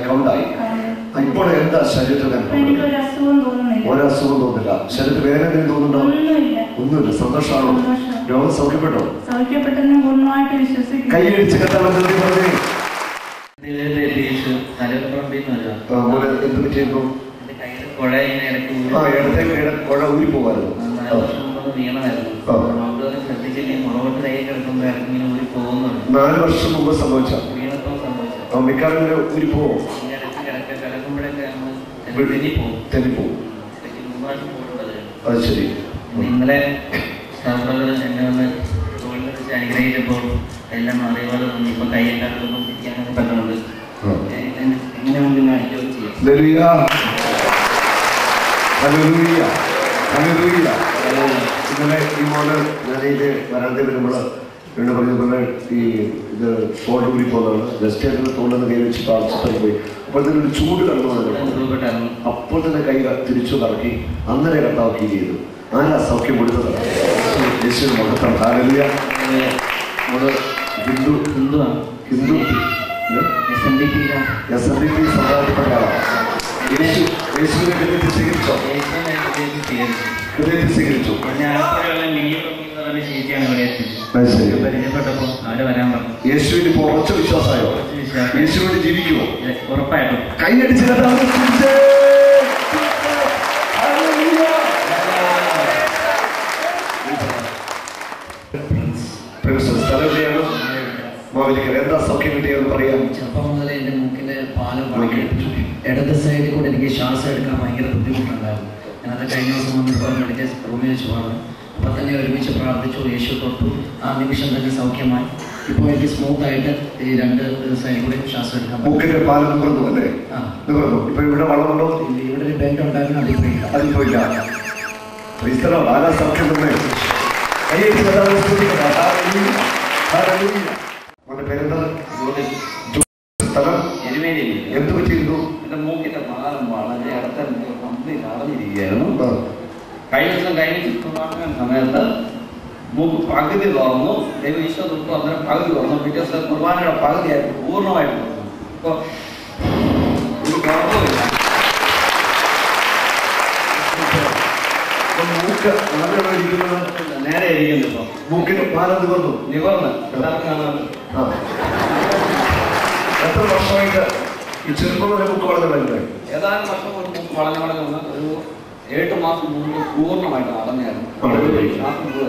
കൗണ്ടായി. ഇപ്പോൾ എന്താ ശരീരത്തിൽ? എനിക്കൊരു അസുഖം തോന്നുന്നില്ല. ഒരസുഖം തോന്നില്ല. ശരീരത്തിൽ വേദന തോന്നുന്നുണ്ടോ? ഒന്നുമില്ല. സന്തോഷമാണോ? രോഗം സൗഖ്യപ്പെട്ടോ? സൗഖ്യപ്പെട്ടെന്ന് പൂർണ്ണമായിട്ട് വിശ്വസിക്കുന്നു. കൈയടിച്ച് കെട്ടാൻ എന്ത് പറ്റിയിരുന്നു? ഇടത്തേക്ക് കുഴ ഊരി പോകായിരുന്നു. ശ്രദ്ധിച്ചില്ലെങ്കിൽ ഊരി പോകുന്നുണ്ട്. 4 വർഷം മുമ്പ് സംഭവിച്ച മിക്കാറും ഊരി പോവോ? തെന്നിപ്പോവും. അത് ശരി. നിങ്ങളെ എന്നെ ഒന്ന് തോളിൽ വെച്ച് അനുഗ്രഹിച്ചപ്പോൾ എല്ലാം അറിവുകൾ ഇപ്പൊ കൈയെല്ലാവർക്കും ഇരിക്കാനൊക്കെ പറ്റുന്നുണ്ട്. എങ്ങനെ മുന്നിൽ ജോലി ചെയ്യാം. ഇന്നലെ ഈ മോള് ഞാനിത് വരാതെ വരുമ്പോൾ വീണ്ടും പറഞ്ഞതുപോലെ ഈ ഇത് തോട് കൂടി പോകുന്നതാണ്. ജസ്റ്റ് ആയിട്ട് തോണ്ടെന്ന് കൈ വെച്ച് പ്രാർത്ഥിച്ചിട്ട് പോയി. അപ്പോൾ തന്നെ ഒരു ചൂട് കടന്നു വന്നു. അപ്പോൾ തന്നെ കൈ തിരിച്ചു കറക്കി അന്നേരം കർത്താവ് ഫീൽ ചെയ്തു. ആരാ സൗഖ്യം കൊടുത്തത്? യേശുവിന് മഹത്വം. ഹല്ലേലൂയ. നമ്മള് ഹിന്ദു SNDP സമുദായത്തിൽപ്പെട്ട ആളാണ്. യേശുവിനെ ഹൃദയത്തിൽ സ്വീകരിച്ചോ? ഹൃദയത്തിൽ സ്വീകരിച്ചു. യേശുവിന് ഇപ്പോൾ ഉറച്ച വിശ്വാസമായോ? യേശുവിന് ജീവിക്കുമോ? ഉറപ്പായിട്ടും. കൈയടിച്ച് സ്ഥലം മാവേലിക്കൽ. എന്താ സൗഖ്യം കിട്ടിയെന്ന് പറയാം. ചെറുപ്പം മുതലേ എൻ്റെ മൂക്കിൻ്റെ പാലം വളക്കി ഇടത് സൈഡിൽ കൂടെ എനിക്ക് ശ്വാസം എടുക്കാൻ ഭയങ്കര ബുദ്ധിമുട്ടുണ്ടായിരുന്നു. ഞാനത് കഴിഞ്ഞ ദിവസം വന്നപ്പോൾ മെഡിക്കൽ റൂമിൽ വെച്ച് പറഞ്ഞു. അപ്പം തന്നെ ഒരുമിച്ച് പ്രാർത്ഥിച്ചു. യേശു തൊട്ടു. ആ നിമിഷം തന്നെ സൗഖ്യമായി. ഇപ്പോൾ എനിക്ക് സ്മൂത്തായിട്ട് ഈ 2 സൈഡിൽ കൂടെ ശ്വാസം എടുക്കാൻ മൂക്കിന്റെ പാലം നിവർന്നു അല്ലേ? നിവർന്നു. ഇപ്പൊ ഇവിടെ വളമുണ്ടോ? ഇവിടെ ഒരു ബെൻഡ് ഉണ്ടായിരുന്നു. അതിൽ പോയില്ല. ആരാ സൗഖ്യം തന്നെ? പേരെന്താ? സ്ഥലം എന്ത് പറ്റിയിരുന്നു? ശേഷം കഴിഞ്ഞ സമയത്ത് മൂക്ക് പകുതി തുറന്നു. ദൈവം ഈശോ തൊട്ടു അന്നേരം പകുതി തുറന്നു. പിറ്റേ ദിവസം കുർബാനയുടെ പകുതിയായിട്ട് പൂർണ്ണമായിട്ട് തുറന്നു. അപ്പോൾ ഒരു കുഴപ്പമില്ല. മൂക്ക് വളരെ ഇരിക്കുന്നത് നേരെ ഇരിക്കുന്നു. ഇപ്പോൾ മൂക്കിന് പാലം നിവർന്നു. എല്ലാവർക്കും കാണാൻ എത്ര വർഷമായിട്ട് ഈ ചെറുപ്പം വരെ മൂക്ക് വളരെ വലുതായി? ഏതാനും വർഷം ഒരു മൂക്ക് വളഞ്ഞു വന്ന് ഒരു 7 മാസം മുമ്പ് പൂർണ്ണമായിട്ട് അടഞ്ഞായിരുന്നു.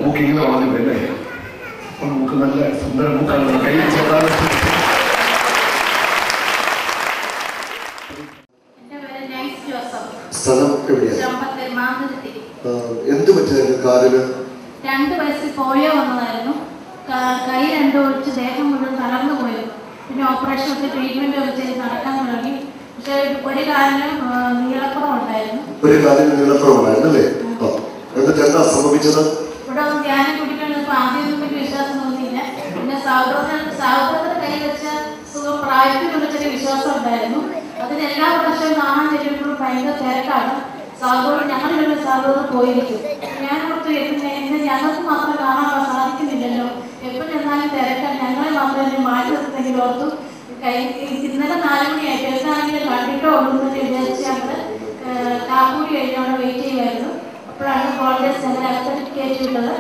മൂക്ക് ഇങ്ങനെ വളഞ്ഞു പോയല്ലേ? മൂക്ക് നല്ല സുന്ദര മൂക്കാണ്. കയ്യിൽ ചെറുതാണ്. സ്ഥലം എവിടെയാണ്? എന്ത് പറ്റിയായിരുന്നു കാലിന്? 2 വയസ്സിൽ പോളിയോ വന്നതായിരുന്നു. കൈ രണ്ടും ഒഴിച്ച് ദേഹം മുഴുവൻ തളർന്നു പോയിരുന്നു. പിന്നെ ഓപ്പറേഷൻ ഒക്കെ ട്രീറ്റ്മെന്റ് ഒക്കെ ചെയ്ത് നടക്കാൻ തുടങ്ങി. പക്ഷെ ഒരു കാലിന് നീളക്കുറവുണ്ടായിരുന്നു. ഒരു കാലിന് നീളക്കുറവുണ്ടായിരുന്നു അല്ലേ? എന്നിട്ട് എന്താ സംഭവിച്ചത്? ഇവിടെ ധ്യാനം കുടിക്കുന്നത് ആദ്യമൊന്നും വലിയ വിശ്വാസം തോന്നിയില്ല. പിന്നെ സഹോദരത്തിന്റെ കൈ വെച്ച സുഖം പ്രായത്തിലുള്ള ചെറിയ വിശ്വാസം ഉണ്ടായിരുന്നു. അതിന് എല്ലാ പ്രാവശ്യവും കാണാൻ ചെല്ലുമ്പോഴും ഭയങ്കര തിരക്കാണ്. സഹോദരൻ ഞങ്ങളിലുള്ള സഹോദരൻ പോയിരിക്കും. ഞാൻ ഓർത്ത് എന്നെ ഞങ്ങൾക്ക് മാത്രം കാണാൻ സാധിക്കുന്നില്ലല്ലോ, എപ്പോൾ ചെന്നാലും തിരക്കാൻ, ഞങ്ങളെ മാത്രമേ മാറ്റി നിർത്തുന്നെങ്കിൽ ഓർത്തു. ഇന്നലെ 4 മണിയായിട്ട് എന്താണെങ്കിലും കണ്ടിട്ടോ ഉള്ളൂ എന്ന് വിചാരിച്ച് ഞങ്ങൾ കാപ്പൂരി കഴിഞ്ഞ് അവിടെ വെയിറ്റ് ചെയ്യുമായിരുന്നു. അപ്പോഴാണ് കോളേജ് ഞങ്ങളെ അകത്തേക്ക് കയറ്റി വിട്ടത്.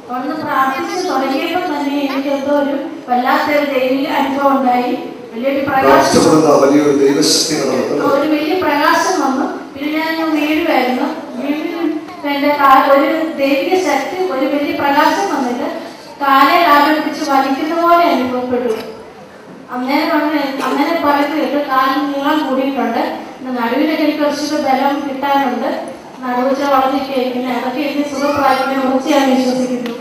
അവിടുന്ന് പ്രാർത്ഥിച്ച് തുടങ്ങിയപ്പോൾ തന്നെ എനിക്ക് എന്തോ ഒരു വല്ലാത്തൊരു ദൈവിക അനുഭവം ഉണ്ടായി. വലിയൊരു പ്രകാശം വന്നു. പിന്നെ ഞാൻ വീഴുമായിരുന്നു. എന്റെ ഒരു ദൈവിക ശക്തി, ഒരു വലിയ പ്രകാശം വന്നിട്ട് കാലെ കാലടിപ്പിച്ച് വലിക്കുന്ന പോലെ അനുഭവപ്പെട്ടു. അങ്ങനെ പറയുന്നത് കേട്ട് കാലിന് നീളം കൂടിയിട്ടുണ്ട്. നടുവിനൊക്കെ എനിക്ക് കുറച്ചൊക്കെ ബലം കിട്ടാനുണ്ട്. നടുവച്ച വളർന്നിരിക്കുന്നു. അതൊക്കെ എനിക്ക് സുഖപ്രായത്തിനെ കുറിച്ച് ഞാൻ വിശ്വസിക്കുന്നു.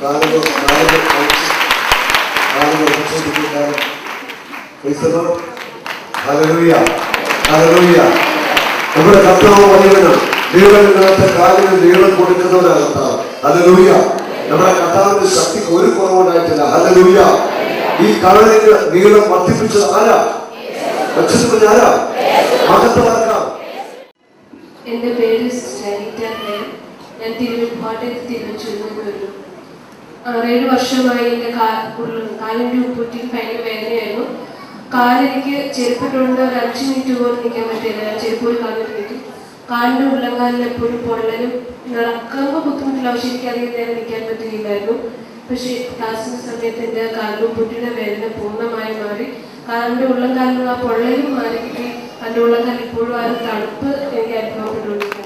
നമ്മുടെ കർത്താവ് വലിയവനാണ്. ദൈവമില്ലാത്ത കാലിന് നീളം കൊടുക്കുന്നവരാണ് കർത്താവ്. ഹല്ലേലൂയ. നമ്മുടെ കർത്താവിന്റെ ശക്തിക്ക് ഒരു കുറവുണ്ടായിട്ടില്ല. ഹല്ലേലൂയ. ഈ കാലിന് നീളം വർദ്ധിപ്പിച്ചത് ആരാ? രക്ഷിച്ചത് ആരാ? മഹത്വമാക്കാം. എന്റെ പേര് ഞാൻ കോട്ടയത്ത് തിരുവഞ്ചൂരിൽ വരുന്നു. 6-7 വർഷമായി എൻ്റെ കാലിൻ്റെ ഉപ്പൂറ്റിക്ക് ഭയങ്കര വേദനയായിരുന്നു. കാലെനിക്ക് ചെരുപ്പിട്ടുകൊണ്ട് ഒരു 5 മിനിറ്റ് പോലും നിൽക്കാൻ പറ്റില്ല. ചെരുപ്പ് ഒരു കാലിൽ കിട്ടി. കാലിൻ്റെ ഉള്ളംകാലിൽ എപ്പോഴും പൊള്ളലും നടക്കുമ്പോൾ ബുദ്ധിമുട്ടില്ല. പക്ഷെ എനിക്ക് അധികം നേരം നിൽക്കാൻ പറ്റുകയില്ലായിരുന്നു. പക്ഷേ ക്ലാസ്സിൻ്റെ സമയത്ത് എൻ്റെ കാലിൻ്റെ ഉപ്പൂറ്റിയുടെ വേദന പൂർണ്ണമായി മാറി. കാലിൻ്റെ ഉള്ളംകാലിൽ ആ പൊള്ളലും മാറി കിട്ടി. കാലിൻ്റെ ഉള്ളംകാലിൽ ഇപ്പോഴും ആ തണുപ്പ് എനിക്ക് അനുഭവപ്പെട്ടുകൊണ്ടിരിക്കുന്നു.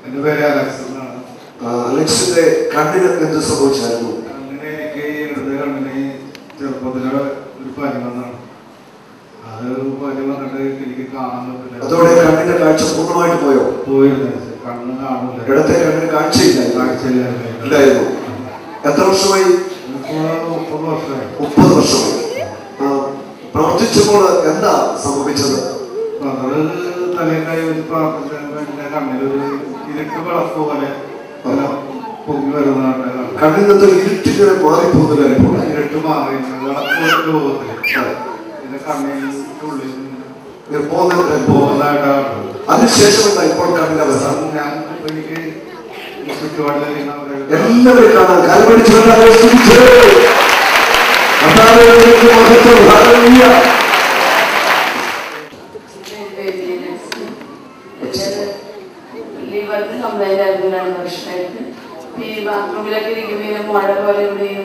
എൻ്റെ പേര് അലക്സ് എന്നാണ്. അലക്സിന്റെ കണ്ണിന് എന്ത് സംഭവിച്ചായിരുന്നു? അങ്ങനെ എനിക്ക് ഇടത് കണ്ണിന് ചെറുപ്പത്തിലുള്ള ഒരു പനി വന്നാണ്. അത് പനി വന്നിട്ട് എനിക്ക് കാണാൻ പറ്റില്ല. അതോടെ കണ്ണിന്റെ കാഴ്ച പൂർണ്ണമായിട്ട് പോയോ? പോയിരുന്നു. കണ്ണ് കാണില്ല. ഇടത്തെ കണ്ണിന് കാഴ്ചയില്ലായിരുന്നു. എത്ര വർഷമായി? 30 വർഷമായി. 30 വർഷമായി. പ്രവർത്തിച്ചപ്പോൾ എന്താ സംഭവിച്ചത്? തലക്കായി വെച്ച് പ്രാർത്ഥിച്ച കണ്ണിലൊരു ഇരുട്ട് വിളക്ക് പോലെ പൊങ്ങി വരുന്നതാണ്. കണ്ണിൽ നിന്ന് ഇരുട്ടിങ്ങനെ മാറിപ്പോകുന്നില്ല. ഇരുട്ട് മാറി വിളക്ക് പോകത്തില്ല. പിന്നെ കണ്ണിനുള്ളിൽ പോകുന്നതായിട്ടാണ്. അതിനുശേഷം എന്താ ഇപ്പോൾ കണ്ണിന്റെ അവസ്ഥ? ഞാൻ എനിക്ക് ചുറ്റുപാടിൽ എല്ലാവരും കാണാൻ കാൽപടിച്ചു. ലിവറിന് കംപ്ലൈന്റ് ആയിരുന്നു 2 വർഷമായിട്ട്. ഈ ബാത്റൂമിലൊക്കെ ഇരിക്കുമ്പോൾ മുഴ പോലെ ഇവിടെയും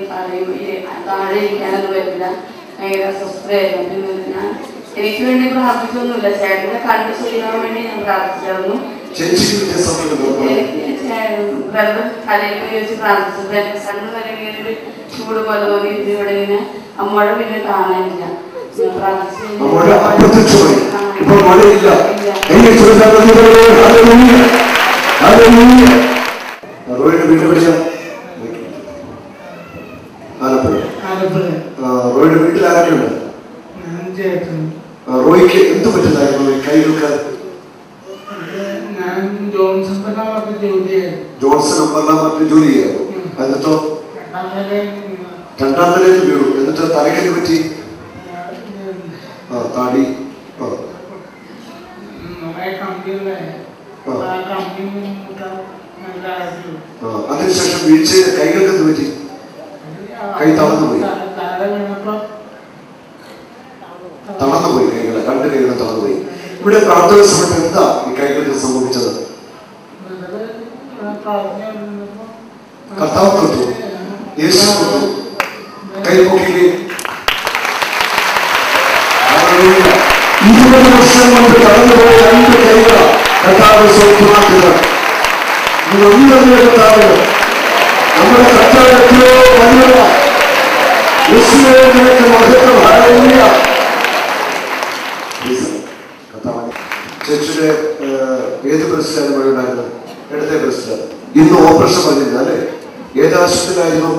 താഴെ ഇരിക്കാനൊന്നും പറ്റില്ല. ഭയങ്കര അസ്വസ്ഥതയായിരുന്നു. പിന്നെ എനിക്ക് വേണ്ടി പ്രാർത്ഥിച്ചൊന്നുമില്ല. ചേട്ടനെ കണ്ടു ചെയ്യാൻ വേണ്ടി ഞാൻ പ്രാർത്ഥിച്ചായിരുന്നു. തലയിൽ വെച്ച് പ്രാർത്ഥിച്ചത് എന്റെ കണ്ണ് വരെ ഇങ്ങനെ ചൂട് പോലെ തോന്നി. ഇവിടെ ഇങ്ങനെ അമ്മയുടെ പിന്നെ കാണാനില്ല. റോയുടെ വീട്ടിൽ ആരൊക്കെയുണ്ട്? റോയ്ക്ക് എന്ത് പറ്റുന്നായിരുന്നു കൈകൾക്ക്? ജോൺസൺ പല്ലാമറ്റ് ജോലി ചെയ്യായിരുന്നു. എന്നിട്ടോ 2ാം നിലയിൽ വീണു. എന്നിട്ട് തലയ്ക്ക് പറ്റി? താടി അതിനുശേഷം വീഴ്ചയിൽ കൈകൾക്ക് എന്ത് പറ്റി? കൈ തളർന്നുപോയി, തളർന്നുപോയി കൈകള്, രണ്ട് കൈകൾ തളർന്നുപോയി. ഇവിടെ പ്രാർത്ഥന സമയത്ത് എന്താ ഈ കൈകൾക്ക് സംഭവിച്ചത്? കർത്താവ് തൊട്ടു, യേശു തൊട്ടു, കൈ പൊക്കില്ലേ? 20 വർഷം കൊണ്ട് കടന്നുപോയ രണ്ട് കൈകൾ കർത്താവ് സൗഖ്യമാക്കുക. കർത്താവ് നമ്മുടെ കർത്താവ് എത്രയോ വലിയ ചേച്ചിയുടെ ഏത് പ്രസിഡന്റ് വഴി ഉണ്ടായിരുന്നു? ഇടത്തെ പ്രസിഡന്റ്. ഇന്ന് ഓപ്പറേഷൻ പറഞ്ഞില്ല അല്ലേ? ഏത് ആശുപത്രിയിലായിരുന്നു?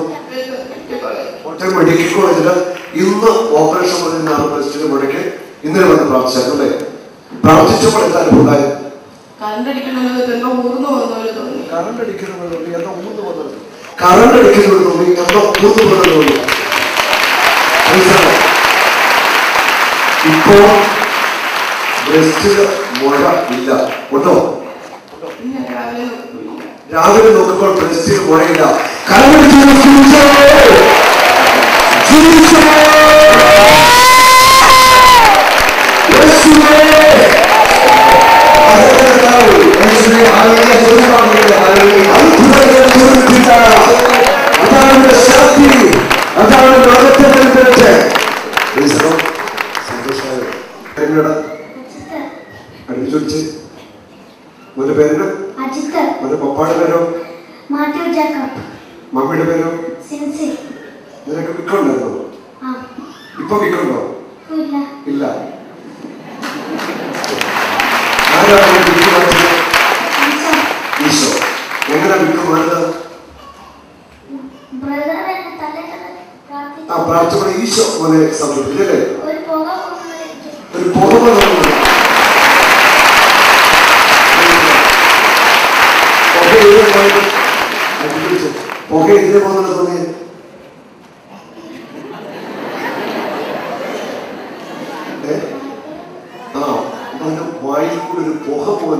കോട്ടയം മെഡിക്കൽ കോളേജില് ഇന്ന് ഓപ്പറേഷൻ പറഞ്ഞ ആറ് പ്രസിഡന്റ് മുടക്കി ഇന്നലെ വന്ന് പ്രാർത്ഥിച്ചായിരുന്നു അല്ലേ? പ്രാർത്ഥിച്ചപ്പോൾ എന്താ അനുഭവം ഉണ്ടായത്? കറണ്ട് അടിക്കുന്നത് എന്തോ ഊർന്നു വന്നത് തോന്നി. ഇപ്പോ ബ്രസ്റ്റില് മുഴ ഇല്ല. ഉണ്ടോ? രാവിലെ നോക്കുമ്പോൾ ബ്രസ്റ്റിൽ മുഴയില്ല. അതാണ് ശക്തി, അതാണ് ലോകത്തെ അടുപ്പിച്ചൊടിച്ച് മോന്റെ പേര് മോന്റെ പപ്പായുടെ പേരോ മമ്മിയുടെ പേരോ? നിനക്ക് വിക്കുണ്ടായിരുന്നോ? ഇപ്പൊ വിക്കുണ്ടോ? ഇല്ല. ആരാണ് വിക്ക് മാറ്റുന്നത്? ഈശോ. എങ്ങനെ വിക്ക് മാറുന്നത്? ആ പ്രാർത്ഥന ഈശോ മോനെ സംഭവിക്കില്ലേ? ഒരു പുക പുക ഇതിനെ പോകുന്നത് തോന്നിയത്? ആ അതിന്റെ വായിൽ കൂടെ ഒരു പുക പോലെ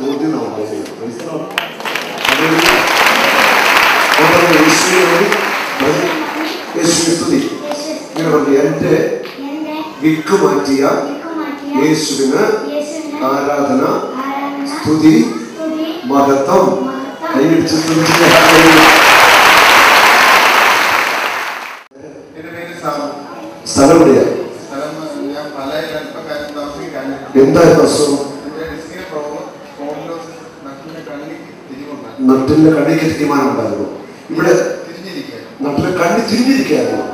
തോന്നിയതാണ്. എന്റെ വിക്ക് മാറ്റിയ യേശുവിന് ആരാധന, സ്തുതി, മഹത്വം. കൈയടിച്ച് സ്ഥലം എവിടെയാ? എന്തായിരുന്നു അസുഖം? നട്ടിന്റെ കണ്ണിക്ക് തീരുമാനം ഉണ്ടായിരുന്നു. ഇവിടെ നട്ടിലെ കണ്ണി തിരിഞ്ഞിരിക്കുകയായിരുന്നു.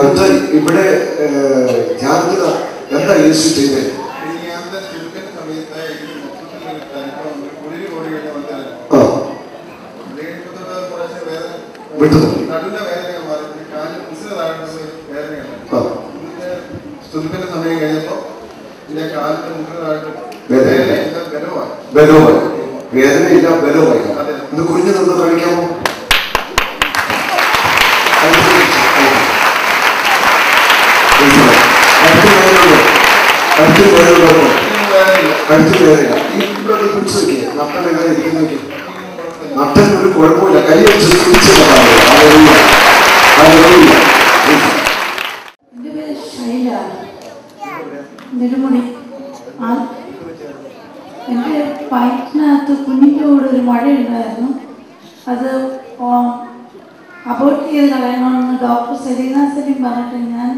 എന്താ ഇവിടെ ധ്യാനത്തിൽ എന്താ യേശു ചെയ്തത്? വിട്ടു സമയം കഴിഞ്ഞപ്പോ ബലവുമായി, വേദനയില്ല, ബലവുമായി. ഇന്ന് കുഞ്ഞു നിന്ന് കഴിക്കാമോ? കഴുത്തിൽ വേദനയില്ല. ഇവിടെ പിടിച്ചു നോക്കിയേ, നട്ടൻ എങ്ങനെ ഇരിക്കുന്നു നോക്കി. നട്ടൻ ഒരു കുഴപ്പമില്ല, കൈ വെച്ച് എൻ്റെ വയറ്റിനകത്ത് കുഞ്ഞിൻ്റെ കൂടെ ഒരു മഴയുണ്ടായിരുന്നു. അത് അബോർട്ട് ചെയ്ത് കളയണമെന്ന് ഡോക്ടർ സെലീന സലീം പറഞ്ഞിട്ട് ഞാൻ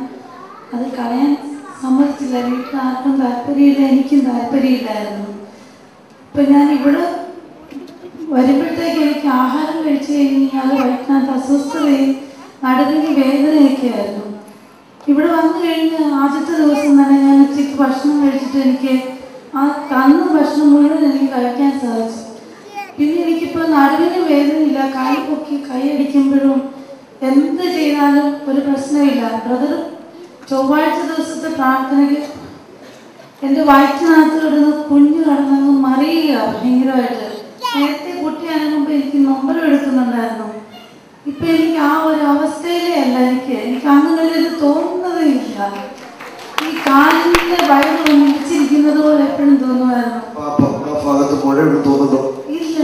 അത് കളയാൻ സമ്മതിച്ചില്ല. വീട്ടിൽ ആർക്കും താല്പര്യമില്ല, എനിക്കും താല്പര്യമില്ലായിരുന്നു. ഇപ്പം ഞാൻ ഇവിടെ വരുമ്പോഴത്തേക്ക് എനിക്ക് ആഹാരം കഴിച്ചു കഴിഞ്ഞാൽ വയറ്റിനകത്ത് അസ്വസ്ഥതയും നടുവിന് വേദനയൊക്കെ ആയിരുന്നു. ഇവിടെ വന്നു കഴിഞ്ഞ് ആദ്യത്തെ ദിവസം തന്നെ ഞാൻ ഉച്ചയ്ക്ക് ഭക്ഷണം കഴിച്ചിട്ട് എനിക്ക് ആ തന്ന ഭക്ഷണം മുഴുവൻ എനിക്ക് കഴിക്കാൻ സാധിച്ചു. പിന്നെ എനിക്കിപ്പോൾ നടുവിന് വേദനയില്ല. കൈ പൊക്കി കൈ അടിക്കുമ്പോഴും എന്ത് ചെയ്താലും ഒരു പ്രശ്നമില്ല. ബ്രദർ ചൊവ്വാഴ്ച ദിവസത്തെ പ്രാർത്ഥനയ്ക്ക് എൻ്റെ വയറ്റിനകത്ത് കിടന്ന് കുഞ്ഞു കിടന്നങ്ങ് മറിയുക ഭയങ്കരമായിട്ട്. നേരത്തെ കുട്ടിയാകുമ്പോൾ എനിക്ക് നൊമ്പരം എടുക്കുന്നുണ്ടായിരുന്നു. ഇപ്പം എനിക്ക് ആ ഒരു അവസ്ഥയിലേ അല്ല. എനിക്ക് അങ്ങനെ ഒരു തോന്നുന്നതേ ഇല്ല. ഈ കാലിൻ്റെ വയറ് ഇടിച്ചിരിക്കുന്നത് പോലെ എപ്പോഴും തോന്നുമായിരുന്നു. മഴയൊന്നും തോന്നുന്നു. ഇല്ല.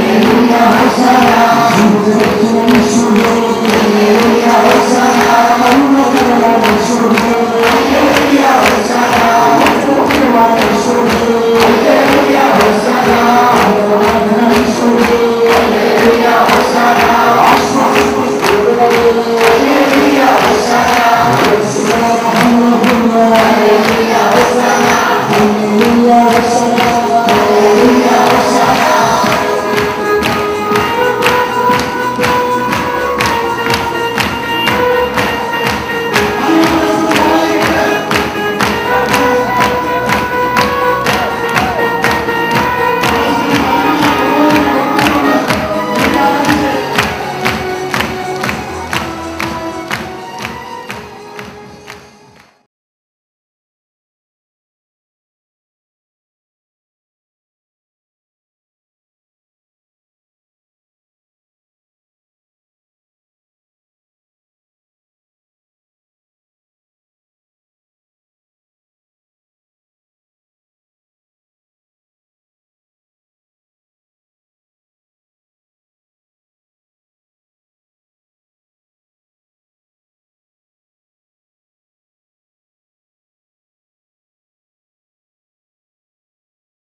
Hallelujah, Hosanna.